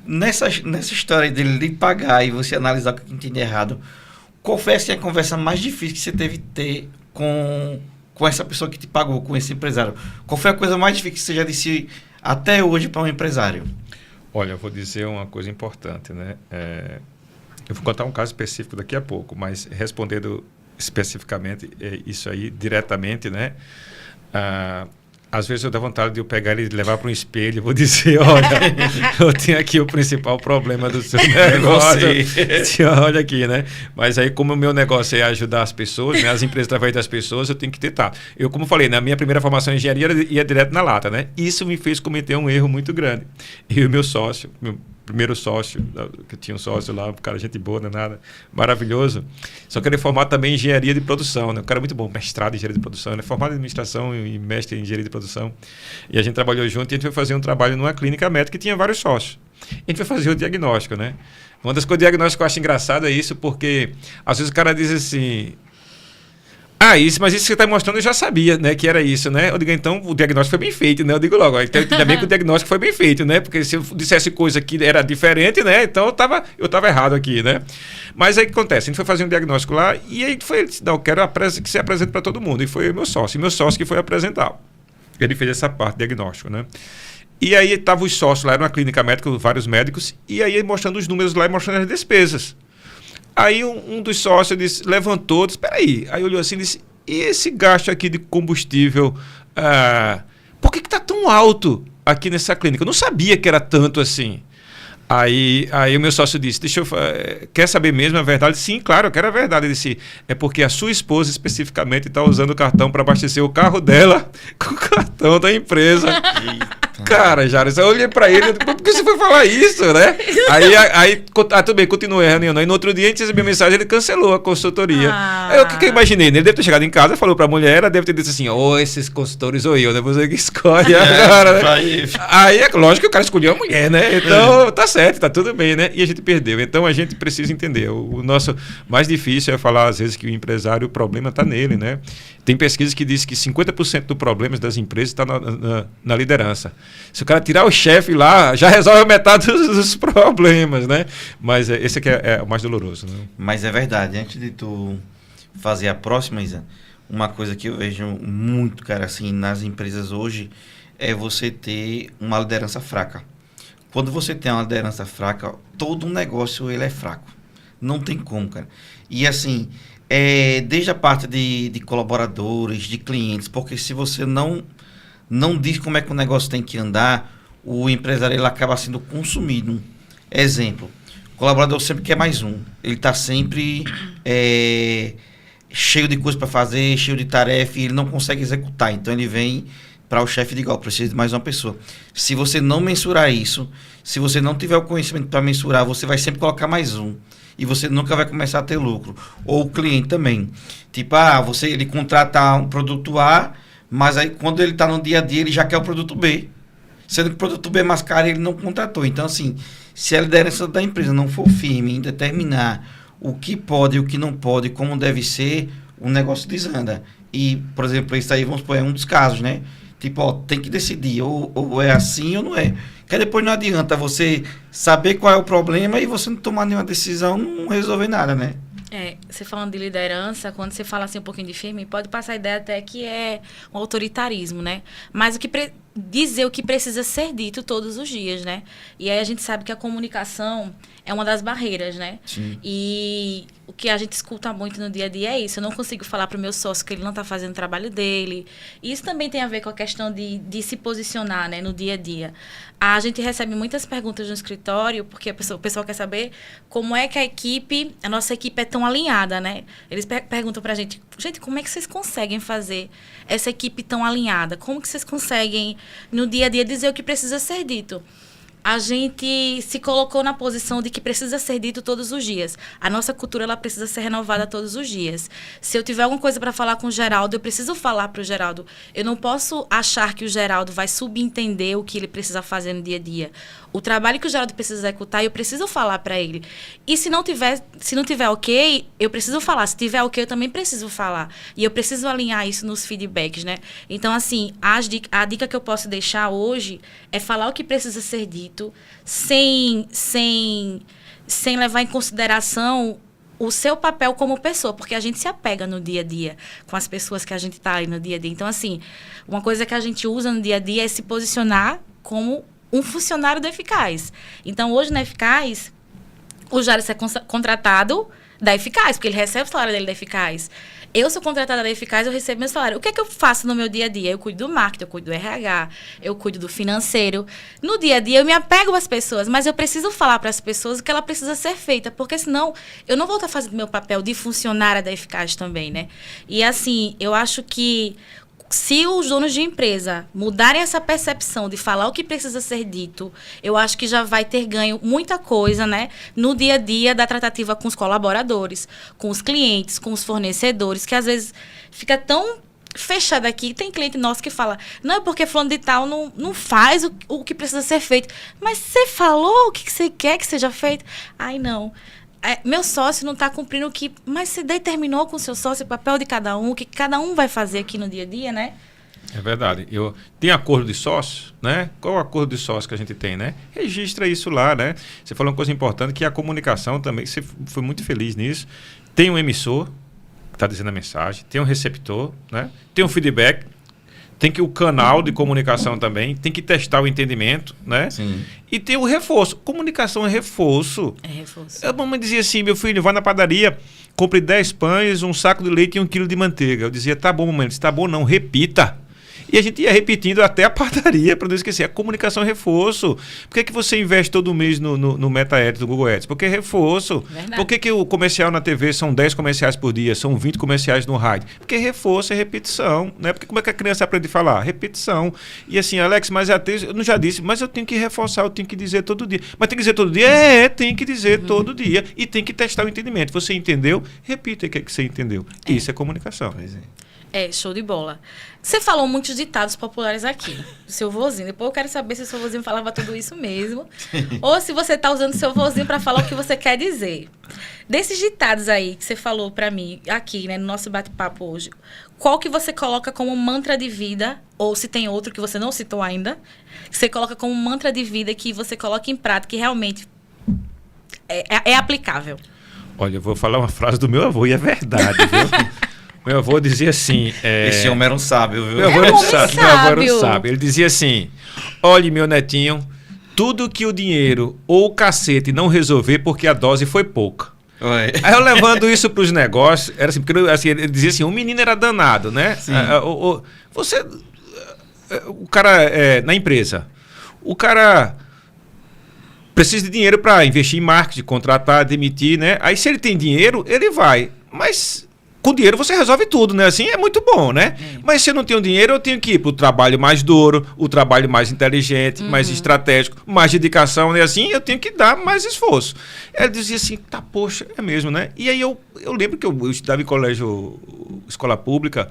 Nessa história dele lhe pagar e você analisar o que tem de errado, qual foi assim, a conversa mais difícil que você teve de ter com essa pessoa que te pagou, com esse empresário? Qual foi a coisa mais difícil que você já disse até hoje para um empresário? Olha, eu vou dizer uma coisa importante, né? Eu vou contar um caso específico daqui a pouco, mas respondendo especificamente isso aí diretamente, né? Às vezes eu dou vontade de eu pegar ele e levar para um espelho e vou dizer, olha, eu tenho aqui o principal problema do seu negócio. Olha aqui, né? Mas aí, como o meu negócio é ajudar as pessoas, né? As empresas através das pessoas, eu tenho que ter tato. Eu, como falei, na minha primeira formação em engenharia, ia direto na lata, né? Isso me fez cometer um erro muito grande. E o meu sócio, meu primeiro sócio, que tinha um sócio lá, um cara gente boa, não é nada, maravilhoso. Só que ele é formado também em engenharia de produção, né? Um cara muito bom, mestrado em engenharia de produção, ele é formado em administração e mestre em engenharia de produção. E a gente trabalhou junto e a gente foi fazer um trabalho numa clínica médica que tinha vários sócios. A gente foi fazer o diagnóstico, né? Uma das coisas do diagnóstico que eu acho engraçado é isso, porque às vezes o cara diz assim, mas isso que você está mostrando eu já sabia, né, que era isso, né? Eu digo, então o diagnóstico foi bem feito, né? Eu digo logo, então, ainda bem que o diagnóstico foi bem feito, né? Porque se eu dissesse coisa que era diferente, né? Então eu tava errado aqui, né? Mas aí o que acontece? A gente foi fazer um diagnóstico lá e aí ele disse, não, eu quero que você apresente para todo mundo. E foi meu sócio que foi apresentar. Ele fez essa parte do diagnóstico, né? E aí estavam os sócios lá, era uma clínica médica, vários médicos, e aí mostrando os números lá e mostrando as despesas. Aí um dos sócios levantou, disse, peraí. Aí olhou assim e disse, e esse gasto aqui de combustível, por que está tão alto aqui nessa clínica? Eu não sabia que era tanto assim. Aí o meu sócio disse, quer saber mesmo a verdade? Sim, claro, eu quero a verdade. Ele disse, é porque a sua esposa especificamente está usando o cartão para abastecer o carro dela com o cartão da empresa. Cara, Jair, eu olhei pra ele, por que você foi falar isso, né? Aí tudo bem, continuei a reunião. Aí no outro dia a gente recebeu mensagem, ele cancelou a consultoria. Aí o que eu imaginei? Ele deve ter chegado em casa, falou pra mulher, ela deve ter dito assim, esses consultores ou eu, né? Você que escolhe agora, né? Aí é lógico que o cara escolheu a mulher, né? Então tá certo, tá tudo bem, né? E a gente perdeu. Então a gente precisa entender. O nosso mais difícil é falar, às vezes, que o empresário, o problema tá nele, né? Tem pesquisas que dizem que 50% dos problemas das empresas está na liderança. Se o cara tirar o chefe lá, já resolve metade dos problemas, né? Mas esse aqui é o mais doloroso, né? Mas é verdade. Antes de tu fazer a próxima, Isa, uma coisa que eu vejo muito, cara, assim, nas empresas hoje, é você ter uma liderança fraca. Quando você tem uma liderança fraca, todo um negócio ele é fraco. Não tem como, cara. E assim, desde a parte de colaboradores, de clientes, porque se você não diz como é que o negócio tem que andar, o empresário ele acaba sendo consumido. Exemplo, o colaborador sempre quer mais um. Ele está sempre cheio de coisa para fazer, cheio de tarefa, e ele não consegue executar. Então ele vem para o chefe de igual, precisa de mais uma pessoa. Se você não mensurar isso, se você não tiver o conhecimento para mensurar, você vai sempre colocar mais um. e você nunca vai começar a ter lucro. Ou o cliente também. Tipo, ele contrata um produto A, mas aí quando ele está no dia a dia, ele já quer o produto B. Sendo que o produto B é mais caro, ele não contratou. Então, assim, se a liderança da empresa não for firme em determinar o que pode e o que não pode, como deve ser, o negócio desanda. E, por exemplo, isso aí, vamos supor, é um dos casos, né? Tipo, tem que decidir, ou é assim ou não é. Porque depois não adianta você saber qual é o problema e você não tomar nenhuma decisão, não resolver nada, né? Você falando de liderança, quando você fala assim um pouquinho de firme, pode passar a ideia até que é um autoritarismo, né? Mas dizer o que precisa ser dito todos os dias, né? E aí a gente sabe que a comunicação é uma das barreiras, né? Sim. E o que a gente escuta muito no dia a dia é isso. Eu não consigo falar para o meu sócio que ele não está fazendo o trabalho dele. E isso também tem a ver com a questão de se posicionar, né, no dia a dia. A gente recebe muitas perguntas no escritório, porque o pessoal quer saber como é que a nossa equipe é tão alinhada, né? Eles perguntam para a gente, como é que vocês conseguem fazer essa equipe tão alinhada? Como que vocês conseguem, no dia a dia, dizer o que precisa ser dito? A gente se colocou na posição de que precisa ser dito todos os dias. A nossa cultura, ela precisa ser renovada todos os dias. Se eu tiver alguma coisa para falar com o Geraldo, eu preciso falar para o Geraldo. Eu não posso achar que o Geraldo vai subentender o que ele precisa fazer no dia a dia. O trabalho que o Geraldo precisa executar, eu preciso falar para ele. E se não tiver ok, eu preciso falar. Se tiver ok, eu também preciso falar. E eu preciso alinhar isso nos feedbacks, né? Então, assim, a dica que eu posso deixar hoje é falar o que precisa ser dito, sem levar em consideração o seu papel como pessoa, porque a gente se apega no dia a dia com as pessoas que a gente está aí no dia a dia. Então, assim, uma coisa que a gente usa no dia a dia é se posicionar como um funcionário da Eficaz. Então, hoje na Eficaz, o Jairus é contratado da Eficaz, porque ele recebe o salário dele da Eficaz. Eu sou contratada da Eficaz, eu recebo meu salário. O que é que eu faço no meu dia a dia? Eu cuido do marketing, eu cuido do RH, eu cuido do financeiro. No dia a dia, eu me apego às pessoas, mas eu preciso falar para as pessoas o que ela precisa ser feita, porque senão eu não vou estar fazendo meu papel de funcionária da Eficaz também, né? E assim, eu acho que se os donos de empresa mudarem essa percepção de falar o que precisa ser dito, eu acho que já vai ter ganho muita coisa, né, no dia a dia da tratativa com os colaboradores, com os clientes, com os fornecedores, que às vezes fica tão fechado aqui. Tem cliente nosso que fala, não é porque fulano de tal não faz o que precisa ser feito. Mas você falou o que você quer que seja feito? Ai, não. Meu sócio não está cumprindo o que... Mas você determinou com o seu sócio o papel de cada um, o que cada um vai fazer aqui no dia a dia, né? É verdade. Tem acordo de sócio, né? Qual é o acordo de sócio que a gente tem, né? Registra isso lá, né? Você falou uma coisa importante, que é a comunicação também. Você foi muito feliz nisso. Tem um emissor, que está dizendo a mensagem. Tem um receptor, né? Tem um feedback. Tem que o canal de comunicação também, tem que testar o entendimento, né? Sim. E tem o reforço. Comunicação é reforço. É reforço. A mamãe dizia assim, meu filho, vai na padaria, compre 10 pães, um saco de leite e 1 quilo de manteiga. Eu dizia, tá bom, mamãe. Disse, tá bom, não, repita. E a gente ia repetindo até a padaria, para não esquecer. A comunicação é reforço. Por que você investe todo mês no Meta Ads, do Google Ads? Porque é reforço. Verdade. Por que o comercial na TV são 10 comerciais por dia, são 20 comerciais no rádio? Porque reforço é repetição, né? Porque como é que a criança aprende a falar? Repetição. E assim, Alex, mas até eu não já disse, mas eu tenho que reforçar, eu tenho que dizer todo dia. Mas tem que dizer todo dia? Tem que dizer todo dia. E tem que testar o entendimento. Você entendeu? Repita o que você entendeu. Isso é comunicação. Pois é. Show de bola. Você falou muitos ditados populares aqui, do seu vozinho. Depois eu quero saber se o seu vozinho falava tudo isso mesmo. Ou se você está usando o seu vozinho para falar o que você quer dizer. Desses ditados aí que você falou para mim aqui, né, no nosso bate-papo hoje, qual que você coloca como mantra de vida, ou se tem outro que você não citou ainda, que você coloca como mantra de vida que você coloca em prática, que realmente é aplicável? Olha, eu vou falar uma frase do meu avô, e é verdade, viu? Meu avô dizia assim... Esse homem era um sábio, viu? Meu avô era um sábio. Ele dizia assim, olhe, meu netinho, tudo que o dinheiro ou o cacete não resolver porque a dose foi pouca. Oi. Aí eu levando isso para os negócios, era assim, porque assim, ele dizia assim, o menino era danado, né? Sim. O cara, na empresa, o cara precisa de dinheiro para investir em marketing, contratar, demitir, né? Aí se ele tem dinheiro, ele vai. Mas... com dinheiro você resolve tudo, né? Assim é muito bom, né? Mas se eu não tenho dinheiro, eu tenho que ir para o trabalho mais duro, o trabalho mais inteligente, mais estratégico, mais dedicação, né? Assim eu tenho que dar mais esforço. Ela dizia assim, tá, poxa, é mesmo, né? E aí eu lembro que eu estudava em colégio, escola pública,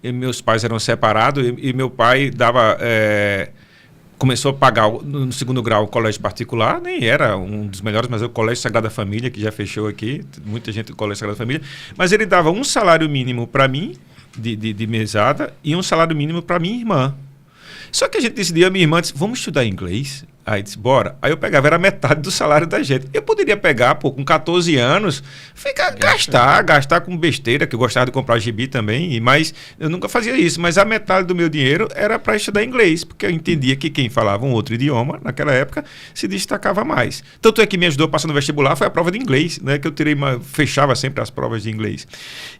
e meus pais eram separados, e meu pai dava... começou a pagar no segundo grau o colégio particular, nem era um dos melhores, mas é o Colégio Sagrada Família, que já fechou aqui, muita gente do Colégio Sagrada Família, mas ele dava um salário mínimo para mim, de mesada, e um salário mínimo para minha irmã. Só que a gente decidiu, a minha irmã disse, vamos estudar inglês? Aí disse, bora. Aí eu pegava, era metade do salário da gente. Eu poderia pegar, pô, com 14 anos, gastar com besteira, que eu gostava de comprar gibi também, mas eu nunca fazia isso. Mas a metade do meu dinheiro era para estudar inglês, porque eu entendia que quem falava um outro idioma, naquela época, se destacava mais. Tanto é que me ajudou a passar no vestibular, foi a prova de inglês, né? Que eu fechava sempre as provas de inglês.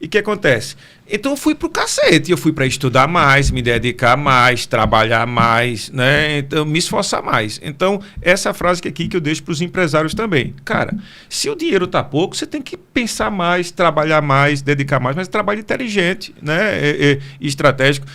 E o que acontece? Então eu fui pro cacete, eu fui para estudar mais, me dedicar mais, trabalhar mais, né? Então, me esforçar mais. Então, essa frase que eu deixo para os empresários também. Cara, se o dinheiro tá pouco, você tem que pensar mais, trabalhar mais, dedicar mais, mas trabalho inteligente, né? E estratégico,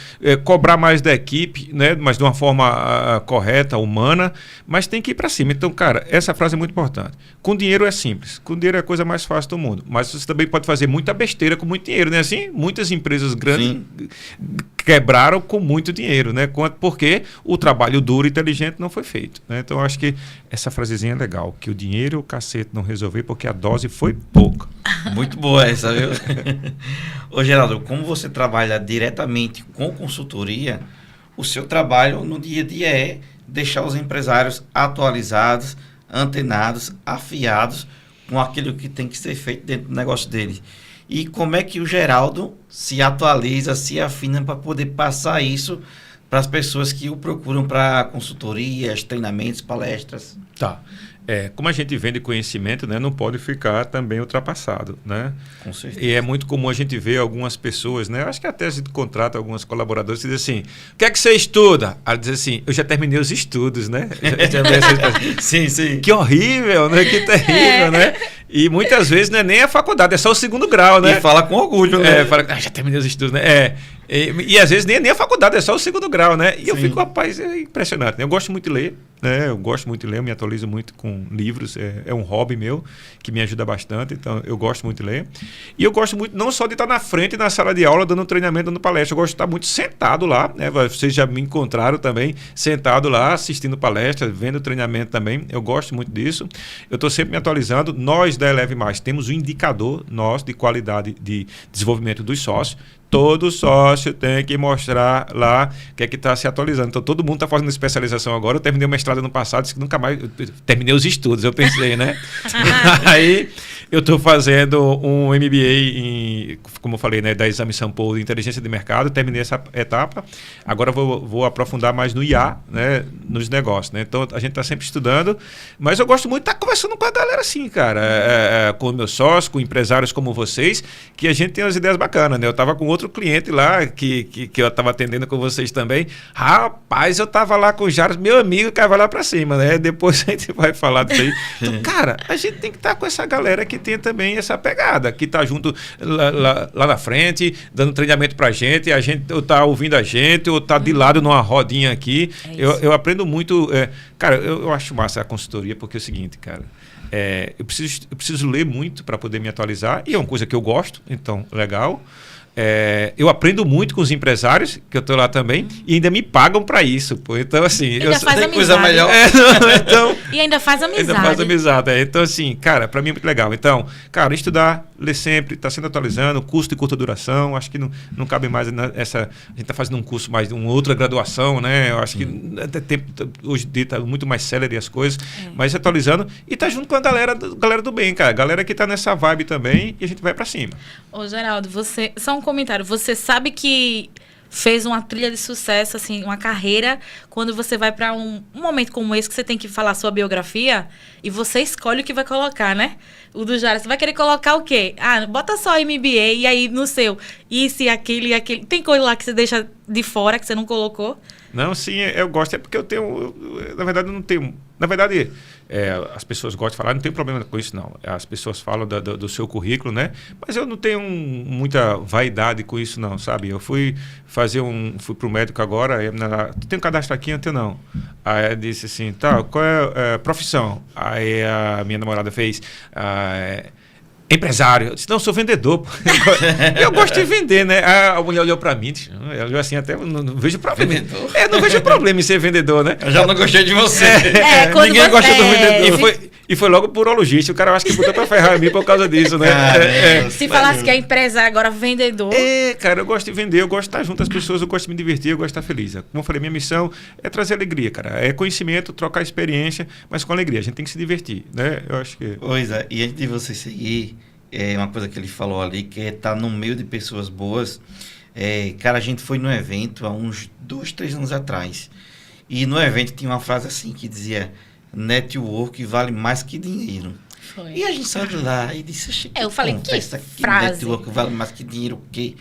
cobrar mais da equipe, né? Mas de uma forma correta, humana, mas tem que ir para cima. Então, cara, essa frase é muito importante. Com dinheiro é simples, com dinheiro é a coisa mais fácil do mundo, mas você também pode fazer muita besteira com muito dinheiro, né? Assim, muitas empresas grandes quebraram com muito dinheiro, né? Porque o trabalho duro e inteligente não foi feito, né? Então, eu acho que essa frasezinha é legal, que o dinheiro o cacete não resolveu porque a dose foi pouca. Muito boa essa, viu? Ô, Geraldo, como você trabalha diretamente com consultoria, o seu trabalho no dia a dia é deixar os empresários atualizados, antenados, afiados com aquilo que tem que ser feito dentro do negócio deles. E como é que o Geraldo se atualiza, se afina para poder passar isso para as pessoas que o procuram para consultorias, treinamentos, palestras? Tá. Como a gente vende conhecimento, né, não pode ficar também ultrapassado, né? Com certeza. E é muito comum a gente ver algumas pessoas, né? Eu acho que até a gente contrata alguns colaboradores e diz assim, o que é que você estuda? Ela diz assim, eu já terminei os estudos, né? Sim, sim. Que horrível, né? Que terrível, né? E muitas vezes não é nem a faculdade, é só o segundo grau, né? E fala com orgulho, né? Fala, já terminei os estudos, né? E às vezes nem a faculdade, é só o segundo grau, né? E eu fico, rapaz, é impressionante. Eu gosto muito de ler, né? Eu gosto muito de ler, eu me atualizo muito com livros, é um hobby meu que me ajuda bastante, então eu gosto muito de ler. E eu gosto muito não só de estar na frente na sala de aula dando treinamento, dando palestra, eu gosto de estar muito sentado lá, né? Vocês já me encontraram também sentado lá, assistindo palestra, vendo treinamento também, eu gosto muito disso. Eu estou sempre me atualizando. Nós da Eleve Mais temos um indicador nosso de qualidade de desenvolvimento dos sócios. Todo sócio tem que mostrar lá que é que está se atualizando. Então, todo mundo está fazendo especialização agora. Eu terminei o mestrado ano passado, disse que nunca mais... terminei os estudos, eu pensei, né? Aí, eu estou fazendo um MBA como eu falei, né, da Exame Sample de Inteligência de Mercado. Terminei essa etapa. Agora, vou aprofundar mais no IA, né, nos negócios, né? Então, a gente está sempre estudando. Mas eu gosto muito de estar conversando com a galera assim, cara. Com meus sócios, com empresários como vocês, que a gente tem umas ideias bacanas, né? Eu estava com outro cliente lá, que eu estava atendendo com vocês também. Rapaz, eu estava lá com o Jaros, meu amigo, que vai lá para cima, né? Depois a gente vai falar disso aí. Então, cara, a gente tem que estar com essa galera que tem também essa pegada, que está junto lá na frente, dando treinamento pra gente, a gente ou tá ouvindo a gente, ou tá de lado numa rodinha aqui. Eu aprendo muito. Cara, eu acho massa a consultoria, porque é o seguinte, cara. Eu preciso ler muito para poder me atualizar, e é uma coisa que eu gosto, então, legal. Eu aprendo muito com os empresários, que eu estou lá também, e ainda me pagam para isso. Pô. Então, assim... Ainda faz amizade. Coisa melhor. Então, e ainda faz amizade. Ainda faz amizade. Então, assim, cara, para mim é muito legal. Então, cara, estudar, ler sempre, tá sempre atualizando, curso de curta duração, acho que não cabe mais essa... A gente tá fazendo um curso mais de uma outra graduação, né? Eu acho que hoje em dia tá muito mais célere as coisas, mas atualizando, e tá junto com a galera do bem, cara. Galera que tá nessa vibe também, e a gente vai para cima. Ô, Geraldo, só um comentário. Você sabe que fez uma trilha de sucesso, assim, uma carreira, quando você vai para um momento como esse, que você tem que falar sua biografia, e você escolhe o que vai colocar, né? O do Jara, você vai querer colocar o quê? Bota só MBA, e aí no seu, isso e aquele. Tem coisa lá que você deixa de fora que você não colocou? Não, sim, eu gosto. É porque na verdade, eu não tenho... Na verdade, as pessoas gostam de falar, não tem problema com isso, não. As pessoas falam do seu currículo, né? Mas eu não tenho muita vaidade com isso, não, sabe? Eu fui pro médico agora, tu tem um cadastro aqui? Não, não. Aí ela disse assim, tá, qual é a profissão? Aí a minha namorada fez... empresário. Eu disse, não, eu sou vendedor. Eu gosto de vender, né? A mulher olhou pra mim, disse, ela olhou assim, até não vejo problema. Não vejo problema em ser vendedor, né? Eu já não gostei de você. Ninguém gosta do vendedor. E foi logo por urologista. O cara acho que botou pra ferrar a mim por causa disso, né? Se falasse que é empresário, agora vendedor. Cara, eu gosto de vender, eu gosto de estar junto às pessoas, eu gosto de me divertir, eu gosto de estar feliz. Como eu falei, minha missão é trazer alegria, cara. É conhecimento, trocar experiência, mas com alegria. A gente tem que se divertir, né? Eu acho que... Pois é, e antes de você seguir, uma coisa que ele falou ali, que é estar no meio de pessoas boas. Cara, a gente foi num evento há uns 2, 3 anos atrás. E no evento tinha uma frase assim que dizia: network vale mais que dinheiro. Foi. E a gente saiu de lá e disse: eu falei, que frase? Network vale mais que dinheiro, o quê?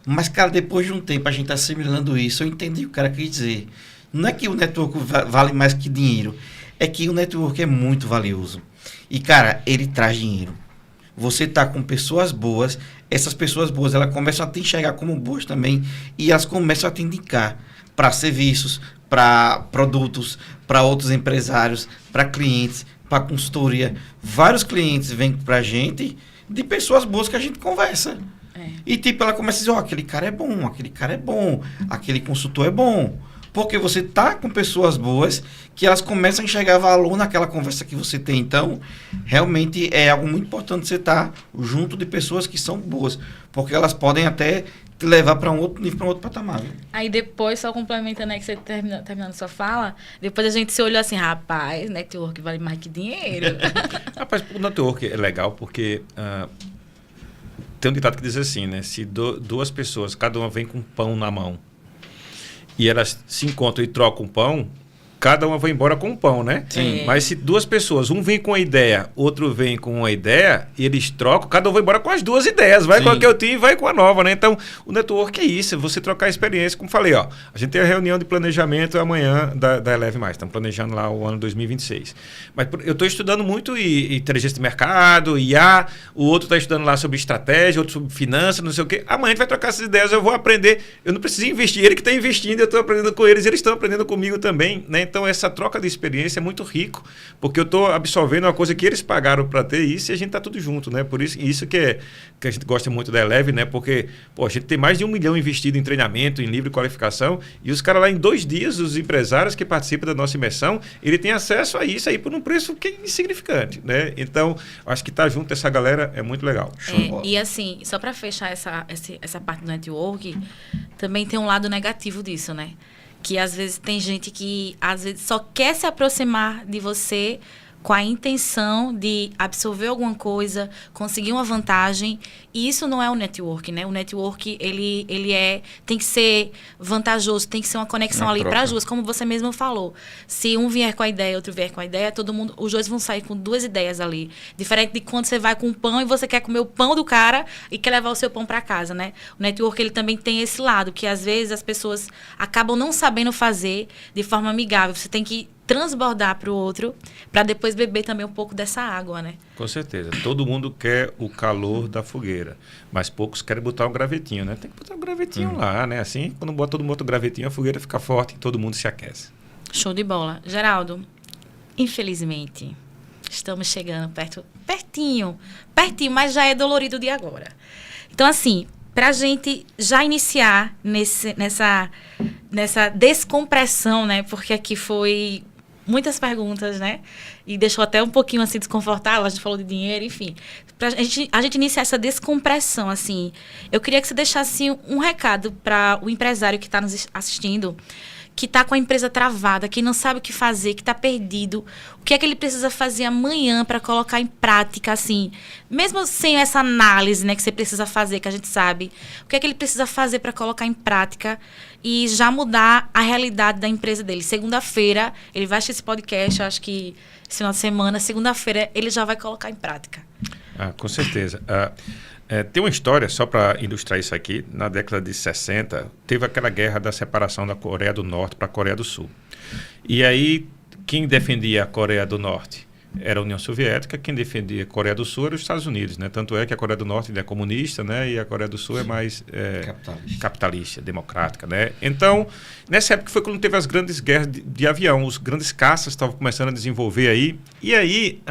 Mas, cara, depois de um tempo a gente assimilando isso, eu entendi o que o cara quis dizer. Não é que o network vale mais que dinheiro, é que o network é muito valioso. E, cara, ele traz dinheiro. Você tá com pessoas boas, essas pessoas boas, elas começam a te enxergar como boas também, e elas começam a te indicar para serviços, para produtos, para outros empresários, para clientes, para consultoria. Vários clientes vêm pra gente de pessoas boas que a gente conversa. E tipo, ela começa a dizer, aquele cara é bom, aquele consultor é bom. Porque você tá com pessoas boas que elas começam a enxergar valor naquela conversa que você tem. Então, realmente é algo muito importante você estar junto de pessoas que são boas. Porque elas podem até te levar para um outro nível, para um outro patamar. Aí depois, só complementando aí que você terminando sua fala, depois a gente se olhou assim, rapaz, network vale mais que dinheiro. Rapaz, o network é legal porque... tem um ditado que diz assim, né? Se duas pessoas, cada uma vem com pão na mão, e elas se encontram e trocam pão, cada uma vai embora com um pão, né? Sim. Mas se duas pessoas, um vem com uma ideia, outro vem com uma ideia, e eles trocam, cada um vai embora com as duas ideias. Vai com a que eu tinha e vai com a nova, né? Então, o network é isso, é você trocar experiência. Como falei, a gente tem a reunião de planejamento amanhã da Eleve+. Estamos planejando lá o ano 2026. Mas eu estou estudando muito inteligência de mercado, IA, o outro está estudando lá sobre estratégia, outro sobre finanças, não sei o quê. Amanhã a gente vai trocar essas ideias, eu vou aprender. Eu não preciso investir, ele que está investindo, eu estou aprendendo com eles, eles estão aprendendo comigo também, né? Então, essa troca de experiência é muito rico, porque eu estou absorvendo uma coisa que eles pagaram para ter isso e a gente está tudo junto, né? Por isso que a gente gosta muito da Eleve, né? Porque a gente tem mais de 1 milhão investido em treinamento, em livre qualificação, e os caras lá em 2 dias, os empresários que participam da nossa imersão, ele tem acesso a isso aí por um preço que é insignificante, né? Então, acho que estar junto essa galera é muito legal. E assim, só para fechar essa parte do network, também tem um lado negativo disso, né? Que às vezes tem gente que às vezes só quer se aproximar de você com a intenção de absorver alguma coisa, conseguir uma vantagem, e isso não é o network, né? O network, ele tem que ser vantajoso, tem que ser uma conexão ali para as duas, como você mesmo falou. Se um vier com a ideia, outro vier com a ideia, os dois vão sair com 2 ideias ali. Diferente de quando você vai com um pão e você quer comer o pão do cara e quer levar o seu pão para casa, né? O network, ele também tem esse lado, que às vezes as pessoas acabam não sabendo fazer de forma amigável. Você tem que transbordar para o outro, para depois beber também um pouco dessa água, né? Com certeza. Todo mundo quer o calor da fogueira, mas poucos querem botar um gravetinho, né? Tem que botar um gravetinho lá, né? Assim, quando bota todo mundo o gravetinho, a fogueira fica forte e todo mundo se aquece. Show de bola. Geraldo, infelizmente, estamos chegando pertinho, mas já é dolorido de agora. Então, assim, para a gente já iniciar nessa descompressão, né? Porque aqui foi muitas perguntas, né? E deixou até um pouquinho assim desconfortável, a gente falou de dinheiro, enfim. Pra a gente iniciar essa descompressão, assim, eu queria que você deixasse um recado para o empresário que está nos assistindo, que está com a empresa travada, que não sabe o que fazer, que está perdido. O que é que ele precisa fazer amanhã para colocar em prática, assim, mesmo sem essa análise, né, que você precisa fazer, que a gente sabe. O que é que ele precisa fazer para colocar em prática e já mudar a realidade da empresa dele? Segunda-feira, ele vai assistir esse podcast, eu acho que esse final de semana, segunda-feira, ele já vai colocar em prática. Com certeza. Tem uma história, só para ilustrar isso aqui, na década de 60, teve aquela guerra da separação da Coreia do Norte para a Coreia do Sul. E aí, quem defendia a Coreia do Norte era a União Soviética, quem defendia a Coreia do Sul era os Estados Unidos, né? Tanto é que a Coreia do Norte é comunista, né? E a Coreia do Sul é mais capitalista, democrática, né? Então, nessa época foi quando teve as grandes guerras de avião, os grandes caças estavam começando a desenvolver aí, e aí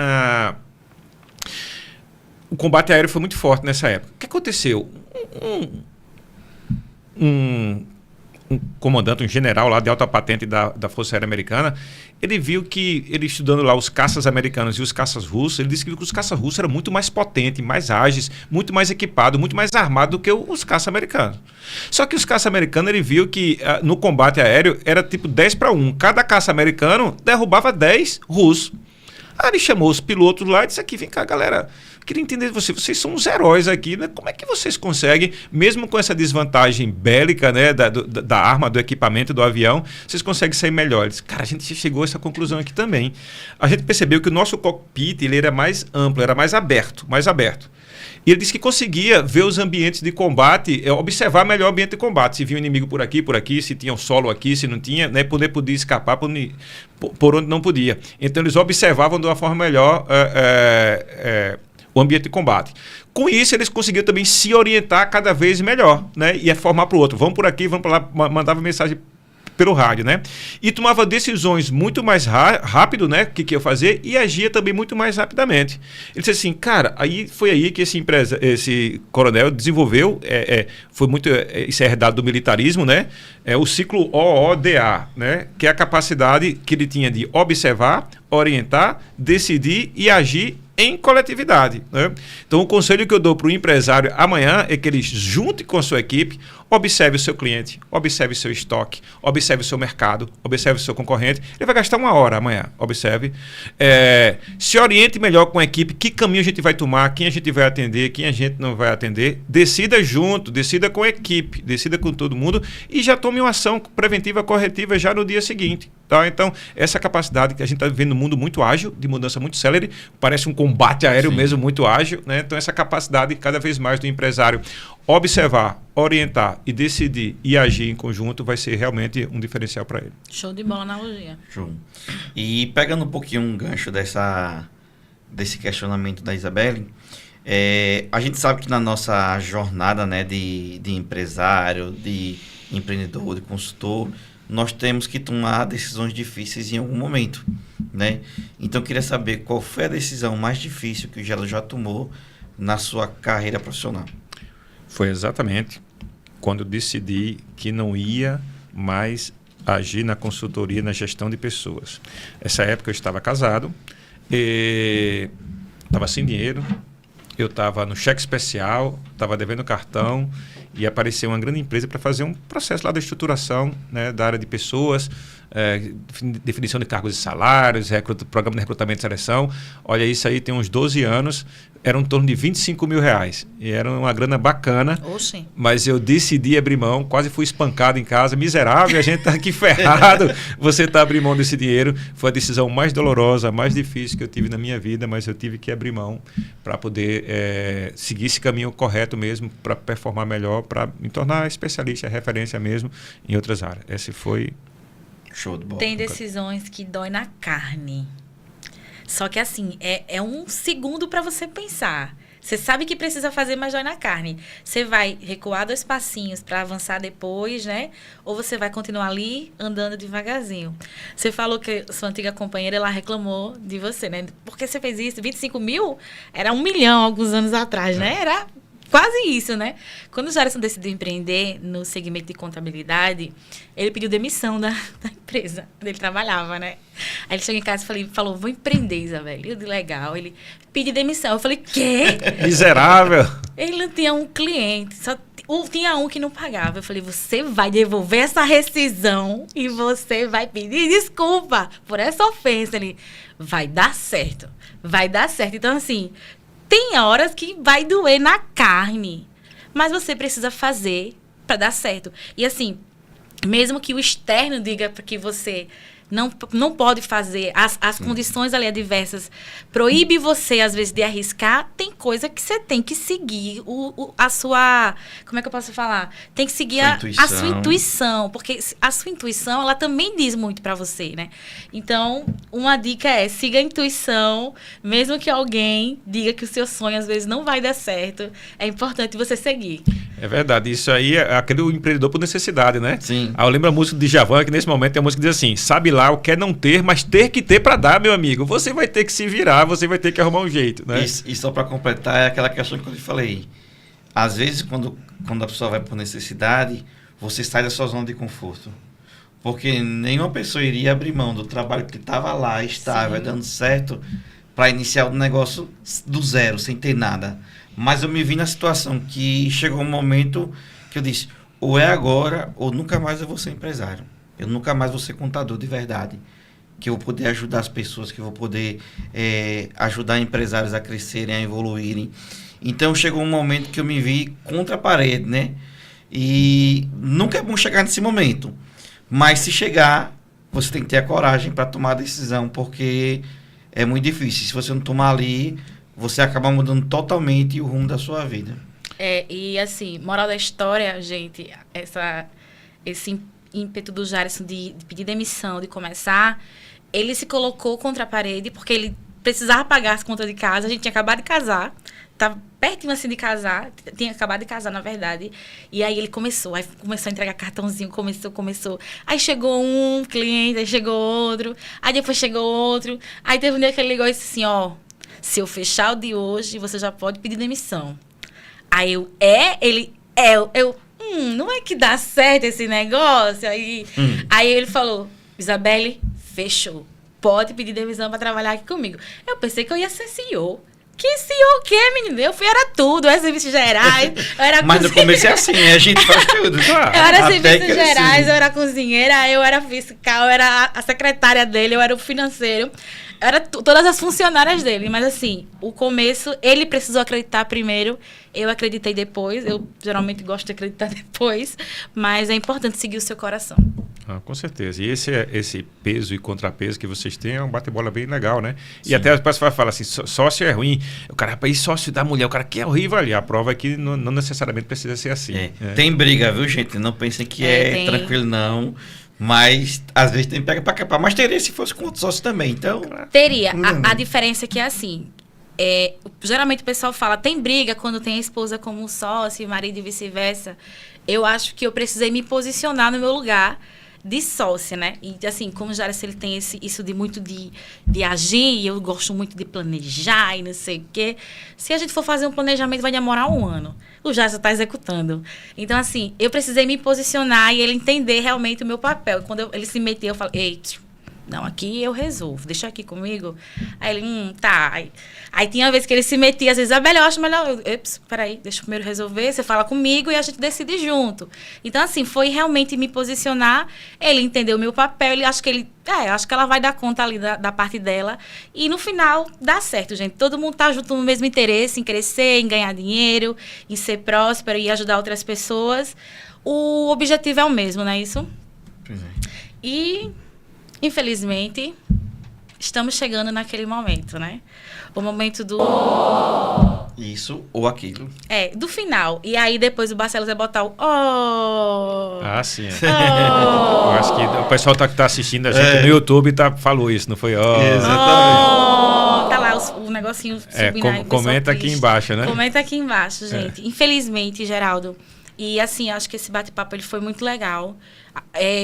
o combate aéreo foi muito forte nessa época. O que aconteceu? Um comandante, um general lá de alta patente da Força Aérea Americana, ele viu que, ele estudando lá os caças americanos e os caças russos, ele disse que os caças russos eram muito mais potentes, mais ágeis, muito mais equipados, muito mais armados do que os caças americanos. Só que os caças americanos, ele viu que no combate aéreo era tipo 10-1. Cada caça americano derrubava 10 russos. Aí ele chamou os pilotos lá e disse aqui, vem cá, galera, queria entender de vocês são uns heróis aqui, né? Como é que vocês conseguem, mesmo com essa desvantagem bélica, né, da arma, do equipamento, do avião, vocês conseguem sair melhores? Cara, a gente chegou a essa conclusão aqui também. A gente percebeu que o nosso cockpit, ele era mais amplo, era mais aberto. E ele disse que conseguia ver os ambientes de combate, observar melhor o ambiente de combate. Se vinha um inimigo por aqui, se tinha um solo aqui, se não tinha, né, podia escapar por onde não podia. Então, eles observavam de uma forma melhor o ambiente de combate. Com isso, eles conseguiam também se orientar cada vez melhor, né, e formar para o outro. Vamos por aqui, vamos para lá, mandava mensagem pelo rádio, né? E tomava decisões muito mais rápido, né? O que ia fazer, e agia também muito mais rapidamente. Ele disse assim, cara, foi aí que esse coronel desenvolveu, foi muito, isso é herdado do militarismo, né? O ciclo OODA, né? Que é a capacidade que ele tinha de observar, orientar, decidir e agir em coletividade, né? Então, o conselho que eu dou para o empresário amanhã é que ele junte com a sua equipe, observe o seu cliente, observe o seu estoque, observe o seu mercado, observe o seu concorrente. Ele vai gastar 1 hora amanhã, observe. Se oriente melhor com a equipe, que caminho a gente vai tomar, quem a gente vai atender, quem a gente não vai atender. Decida junto, decida com a equipe, decida com todo mundo e já tome uma ação preventiva, corretiva já no dia seguinte. Tá? Então, essa capacidade que a gente está vivendo num mundo muito ágil, de mudança muito célere, parece um combate aéreo mesmo muito ágil, né? Então, essa capacidade cada vez mais do empresário observar, orientar e decidir e agir em conjunto vai ser realmente um diferencial para ele. Show de bola, analogia. Show. E pegando um pouquinho um gancho desse questionamento da Isabelle, a gente sabe que na nossa jornada, né, de empresário, de empreendedor, de consultor, nós temos que tomar decisões difíceis em algum momento, né? Então, eu queria saber qual foi a decisão mais difícil que o Gelo já tomou na sua carreira profissional. Foi exatamente quando eu decidi que não ia mais agir na consultoria, na gestão de pessoas. Essa época eu estava casado, estava sem dinheiro, eu estava no cheque especial, estava devendo cartão e apareceu uma grande empresa para fazer um processo lá da estruturação, né, da área de pessoas, definição de cargos e salários, programa de recrutamento e seleção. Olha, isso aí tem uns 12 anos, era em torno de R$25 mil. E era uma grana bacana. Oxi. Mas eu decidi abrir mão, quase fui espancado em casa, miserável, a gente está aqui ferrado, você está abrindo mão desse dinheiro. Foi a decisão mais dolorosa, mais difícil que eu tive na minha vida, mas eu tive que abrir mão para poder seguir esse caminho correto mesmo, para performar melhor, para me tornar especialista, referência mesmo em outras áreas. Esse foi... Show de bola. Tem decisões que dói na carne. Só que assim, é um segundo para você pensar. Você sabe que precisa fazer, mas dói na carne. Você vai recuar 2 passinhos para avançar depois, né? Ou você vai continuar ali andando devagarzinho. Você falou que sua antiga companheira, ela reclamou de você, né? Por que você fez isso? 25 mil? Era 1 milhão alguns anos atrás, né? Era quase isso, né? Quando o Jarison decidiu empreender no segmento de contabilidade, ele pediu demissão da empresa onde ele trabalhava, né? Aí ele chegou em casa e falou, vou empreender, Isabelle. Eu de legal. Ele pediu demissão. Eu falei, quê? Miserável. Ele não tinha um cliente, só tinha um que não pagava. Eu falei, você vai devolver essa rescisão e você vai pedir desculpa por essa ofensa. Ele, vai dar certo. Vai dar certo. Então, assim... Tem horas que vai doer na carne, mas você precisa fazer para dar certo. E assim, mesmo que o externo diga que você não pode fazer, as condições ali adversas proíbe você, às vezes, de arriscar, tem coisa que você tem que seguir a sua... Como é que eu posso falar? Tem que seguir a sua intuição, porque a sua intuição, ela também diz muito para você, né? Então, uma dica é, siga a intuição, mesmo que alguém diga que o seu sonho, às vezes, não vai dar certo, é importante você seguir. É verdade, isso aí é aquele empreendedor por necessidade, né? Sim. Eu lembro a música de Djavan, que nesse momento tem a música que diz assim, sabe lá o que é não ter, mas ter que ter para dar, meu amigo. Você vai ter que se virar, você vai ter que arrumar um jeito, né? E só para completar, é aquela questão que eu te falei. Às vezes, quando a pessoa vai por necessidade, você sai da sua zona de conforto. Porque nenhuma pessoa iria abrir mão do trabalho que estava lá, estável, dando certo, para iniciar um negócio do zero, sem ter nada. Mas eu me vi na situação que chegou um momento que eu disse, ou é agora, ou nunca mais eu vou ser empresário. Eu nunca mais vou ser contador de verdade. Que eu vou poder ajudar as pessoas, que eu vou poder ajudar empresários a crescerem, a evoluírem. Então chegou um momento que eu me vi contra a parede, né? E nunca é bom chegar nesse momento. Mas se chegar, você tem que ter a coragem para tomar a decisão, porque é muito difícil. Se você não tomar ali, você acaba mudando totalmente o rumo da sua vida. E assim, moral da história, gente, esse ímpeto do Jarison de pedir demissão, de começar, ele se colocou contra a parede, porque ele precisava pagar as contas de casa, a gente tinha acabado de casar, estava pertinho assim de casar, tinha acabado de casar, na verdade, e aí ele começou a entregar cartãozinho, começou, aí chegou um cliente, aí chegou outro, aí depois chegou outro, aí teve um dia que ele ligou e disse assim, ó, se eu fechar o de hoje, você já pode pedir demissão. Aí eu, não é que dá certo esse negócio? Aí ele falou, Isabelle, fechou. Pode pedir demissão para trabalhar aqui comigo. Eu pensei que eu ia ser CEO. Que CEO o quê, menino? Eu era tudo, eu era serviços gerais, eu era Mas no começo é assim, a gente faz tudo. Eu era serviços gerais, eu era cozinheira, eu era fiscal, eu era a secretária dele, eu era o financeiro. Era todas as funcionárias dele, mas assim, o começo, ele precisou acreditar primeiro, eu acreditei depois, eu geralmente gosto de acreditar depois, mas é importante seguir o seu coração. Com certeza. E esse peso e contrapeso que vocês têm é um bate-bola bem legal, né? Sim. E até as pessoas falam assim, sócio é ruim. O cara, rapaz, sócio da mulher, o cara que é horrível ali. A prova é que não necessariamente precisa ser assim. Tem briga, viu, gente? Não pensem que é tranquilo, não. Mas, às vezes, tem pega pra capar. Mas teria se fosse com outro sócio também, então... Teria. A diferença é que é assim... geralmente o pessoal fala, tem briga quando tem a esposa como sócio, marido e vice-versa. Eu acho que eu precisei me posicionar no meu lugar de sócia, né? E, assim, como o Jarison, ele tem isso de muito de agir, e eu gosto muito de planejar e não sei o quê. Se a gente for fazer um planejamento, vai demorar 1 ano. O Jarison está executando. Então, assim, eu precisei me posicionar e ele entender realmente o meu papel. Quando ele se meteu, eu falei, ei, não, aqui eu resolvo, deixa aqui comigo. Aí ele, tá. Aí tinha vezes que ele se metia, às vezes, Isabelle, eu acho melhor, peraí, deixa eu primeiro resolver, você fala comigo e a gente decide junto. Então, assim, foi realmente me posicionar, ele entendeu o meu papel, ele acho que acho que ela vai dar conta ali da parte dela. E no final, dá certo, gente. Todo mundo tá junto no mesmo interesse, em crescer, em ganhar dinheiro, em ser próspero e ajudar outras pessoas. O objetivo é o mesmo, não é isso? Pois é. E... infelizmente, estamos chegando naquele momento, né? O momento do... Isso ou aquilo. do final. E aí, depois o Barcelos vai botar o... sim. Eu acho que o pessoal que tá assistindo a gente no YouTube falou isso, não foi? Exatamente. Tá lá o negocinho subindo aí. Comenta aqui embaixo, né? Comenta aqui embaixo, gente. Infelizmente, Geraldo... E, assim, acho que esse bate-papo ele foi muito legal.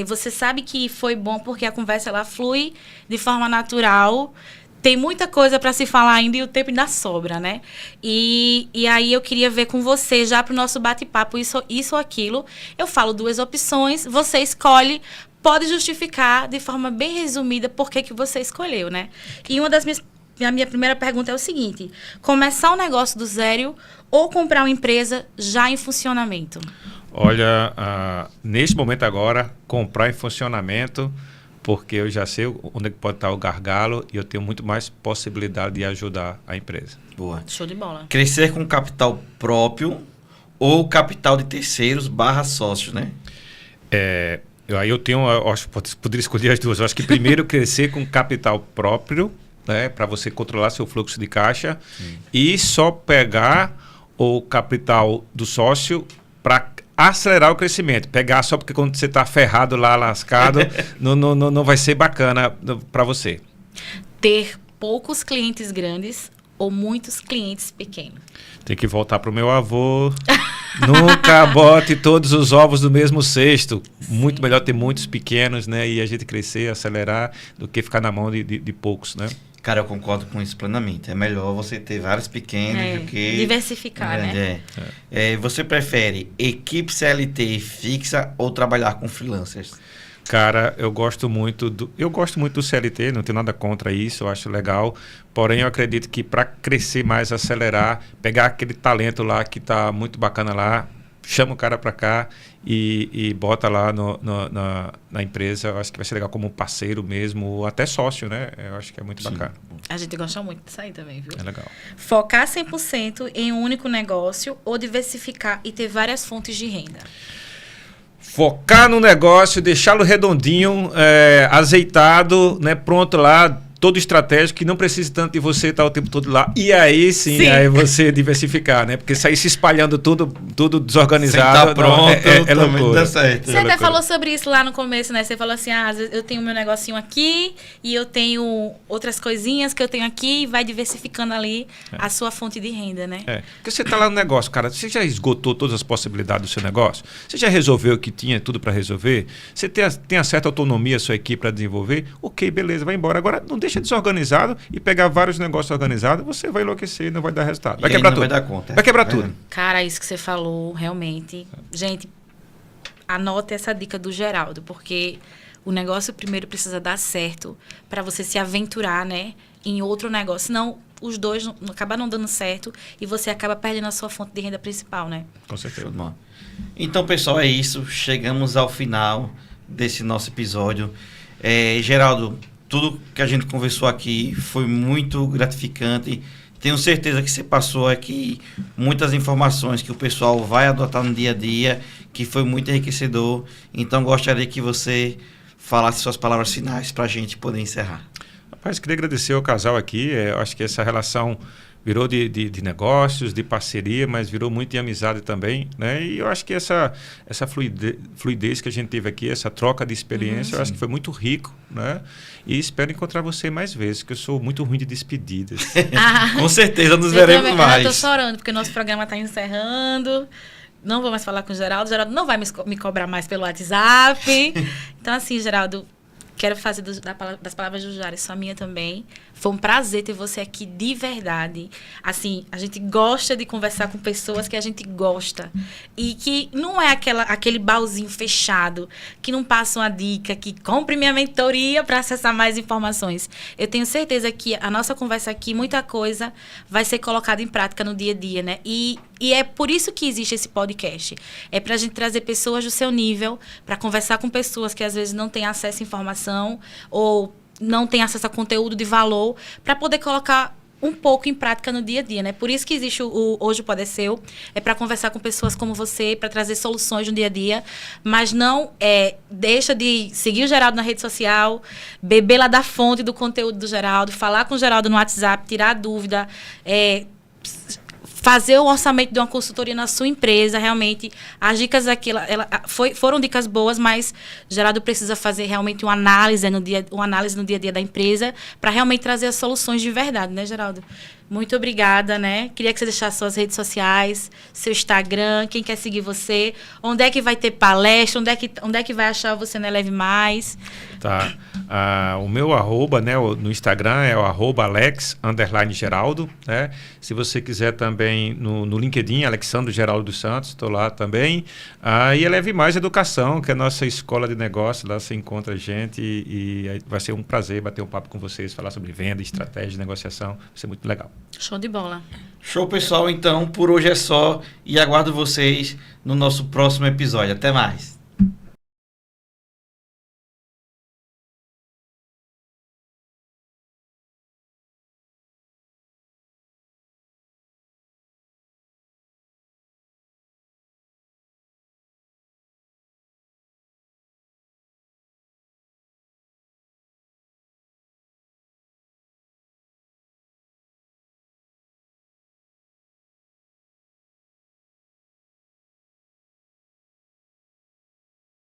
Você sabe que foi bom porque a conversa ela flui de forma natural. Tem muita coisa para se falar ainda e o tempo ainda sobra, né? E aí eu queria ver com você, já para o nosso bate-papo, isso ou aquilo. Eu falo 2 opções, você escolhe, pode justificar de forma bem resumida por que você escolheu, né? E a minha primeira pergunta é o seguinte: começar um negócio do zero ou comprar uma empresa já em funcionamento? Olha, nesse momento agora, comprar em funcionamento, porque eu já sei onde pode estar o gargalo e eu tenho muito mais possibilidade de ajudar a empresa. Boa. Show de bola. Crescer com capital próprio ou capital de terceiros / sócios, né? Aí eu acho que poderia escolher as duas. Eu acho que primeiro crescer com capital próprio, né, para você controlar seu fluxo de caixa. Sim. E só pegar o capital do sócio para acelerar o crescimento. Pegar só porque quando você está ferrado lá, lascado, não vai ser bacana para você. Ter poucos clientes grandes ou muitos clientes pequenos. Tem que voltar para o meu avô. Nunca bote todos os ovos no mesmo cesto. Sim. Muito melhor ter muitos pequenos, né? E a gente crescer, acelerar, do que ficar na mão de poucos, né? Cara, eu concordo com isso plenamente. É melhor você ter vários pequenos do que... diversificar, né? Você prefere equipe CLT fixa ou trabalhar com freelancers? Cara, eu gosto muito do CLT, não tenho nada contra isso, eu acho legal. Porém, eu acredito que para crescer mais, acelerar, pegar aquele talento lá que está muito bacana lá, chama o cara para cá e bota lá na empresa. Eu acho que vai ser legal como parceiro mesmo, ou até sócio, né? Eu acho que é muito bacana. A gente gosta muito disso aí também, viu? É legal. Focar 100% em um único negócio ou diversificar e ter várias fontes de renda? Focar no negócio, deixá-lo redondinho, azeitado, né? Pronto lá, todo estratégico, que não precise tanto de você estar o tempo todo lá. E aí sim. Aí você diversificar, né? Porque sair se espalhando tudo desorganizado. Sem tá pronto, é loucura. Dá certo. Você até falou sobre isso lá no começo, né? Você falou assim, às vezes eu tenho meu negocinho aqui e eu tenho outras coisinhas que eu tenho aqui e vai diversificando ali a sua fonte de renda, né? Porque você está lá no negócio, cara, você já esgotou todas as possibilidades do seu negócio? Você já resolveu o que tinha tudo para resolver? Você tem a certa autonomia a sua equipe para desenvolver? Ok, beleza, vai embora. Agora, não deixa desorganizado e pegar vários negócios organizados, você vai enlouquecer e não vai dar resultado. Vai quebrar tudo. Vai dar conta. Vai quebrar tudo. Cara, isso que você falou, realmente. Gente, anote essa dica do Geraldo, porque o negócio primeiro precisa dar certo para você se aventurar, né, em outro negócio. Senão, os dois acabam não dando certo e você acaba perdendo a sua fonte de renda principal, né? Com certeza. Então, pessoal, é isso. Chegamos ao final desse nosso episódio. Geraldo, tudo que a gente conversou aqui foi muito gratificante. Tenho certeza que você passou aqui muitas informações que o pessoal vai adotar no dia a dia, que foi muito enriquecedor. Então, gostaria que você falasse suas palavras finais para a gente poder encerrar. Rapaz, queria agradecer ao casal aqui. Eu acho que essa relação virou de negócios, de parceria, mas virou muito de amizade também, né? E eu acho que essa fluidez que a gente teve aqui, essa troca de experiência, eu acho que foi muito rico, né? E espero encontrar você mais vezes, porque eu sou muito ruim de despedidas. Com certeza nos veremos mais. Eu estou chorando, porque o nosso programa está encerrando. Não vou mais falar com o Geraldo. O Geraldo não vai me cobrar mais pelo WhatsApp. Então, assim, Geraldo, quero fazer das palavras do Jair, só minha também. Foi um prazer ter você aqui de verdade. Assim, a gente gosta de conversar com pessoas que a gente gosta. E que não é aquele baúzinho fechado, que não passa uma dica, que compre minha mentoria para acessar mais informações. Eu tenho certeza que a nossa conversa aqui, muita coisa vai ser colocada em prática no dia a dia, né? E é por isso que existe esse podcast. É para a gente trazer pessoas do seu nível, para conversar com pessoas que às vezes não têm acesso à informação ou não têm acesso a conteúdo de valor, para poder colocar um pouco em prática no dia a dia, né? Por isso que existe Hoje o Pode é Seu, é para conversar com pessoas como você, para trazer soluções no dia a dia, mas não deixa de seguir o Geraldo na rede social, beber lá da fonte do conteúdo do Geraldo, falar com o Geraldo no WhatsApp, tirar dúvida, fazer o orçamento de uma consultoria na sua empresa. Realmente, as dicas aqui foram dicas boas, mas Geraldo precisa fazer realmente uma análise no dia a dia da empresa para realmente trazer as soluções de verdade, né, Geraldo? Muito obrigada, né? Queria que você deixasse suas redes sociais, seu Instagram, quem quer seguir você, onde é que vai ter palestra, onde é que vai achar você na Eleve Mais. Tá. O meu arroba, né, no Instagram é o @Alex_Geraldo, né? Se você quiser também no LinkedIn, Alexandre Geraldo dos Santos, estou lá também. E Eleve Mais Educação, que é a nossa escola de negócio, lá você encontra a gente e vai ser um prazer bater um papo com vocês, falar sobre venda, estratégia, negociação, vai ser muito legal. Show de bola. Show, pessoal. Então, por hoje é só e aguardo vocês no nosso próximo episódio. Até mais.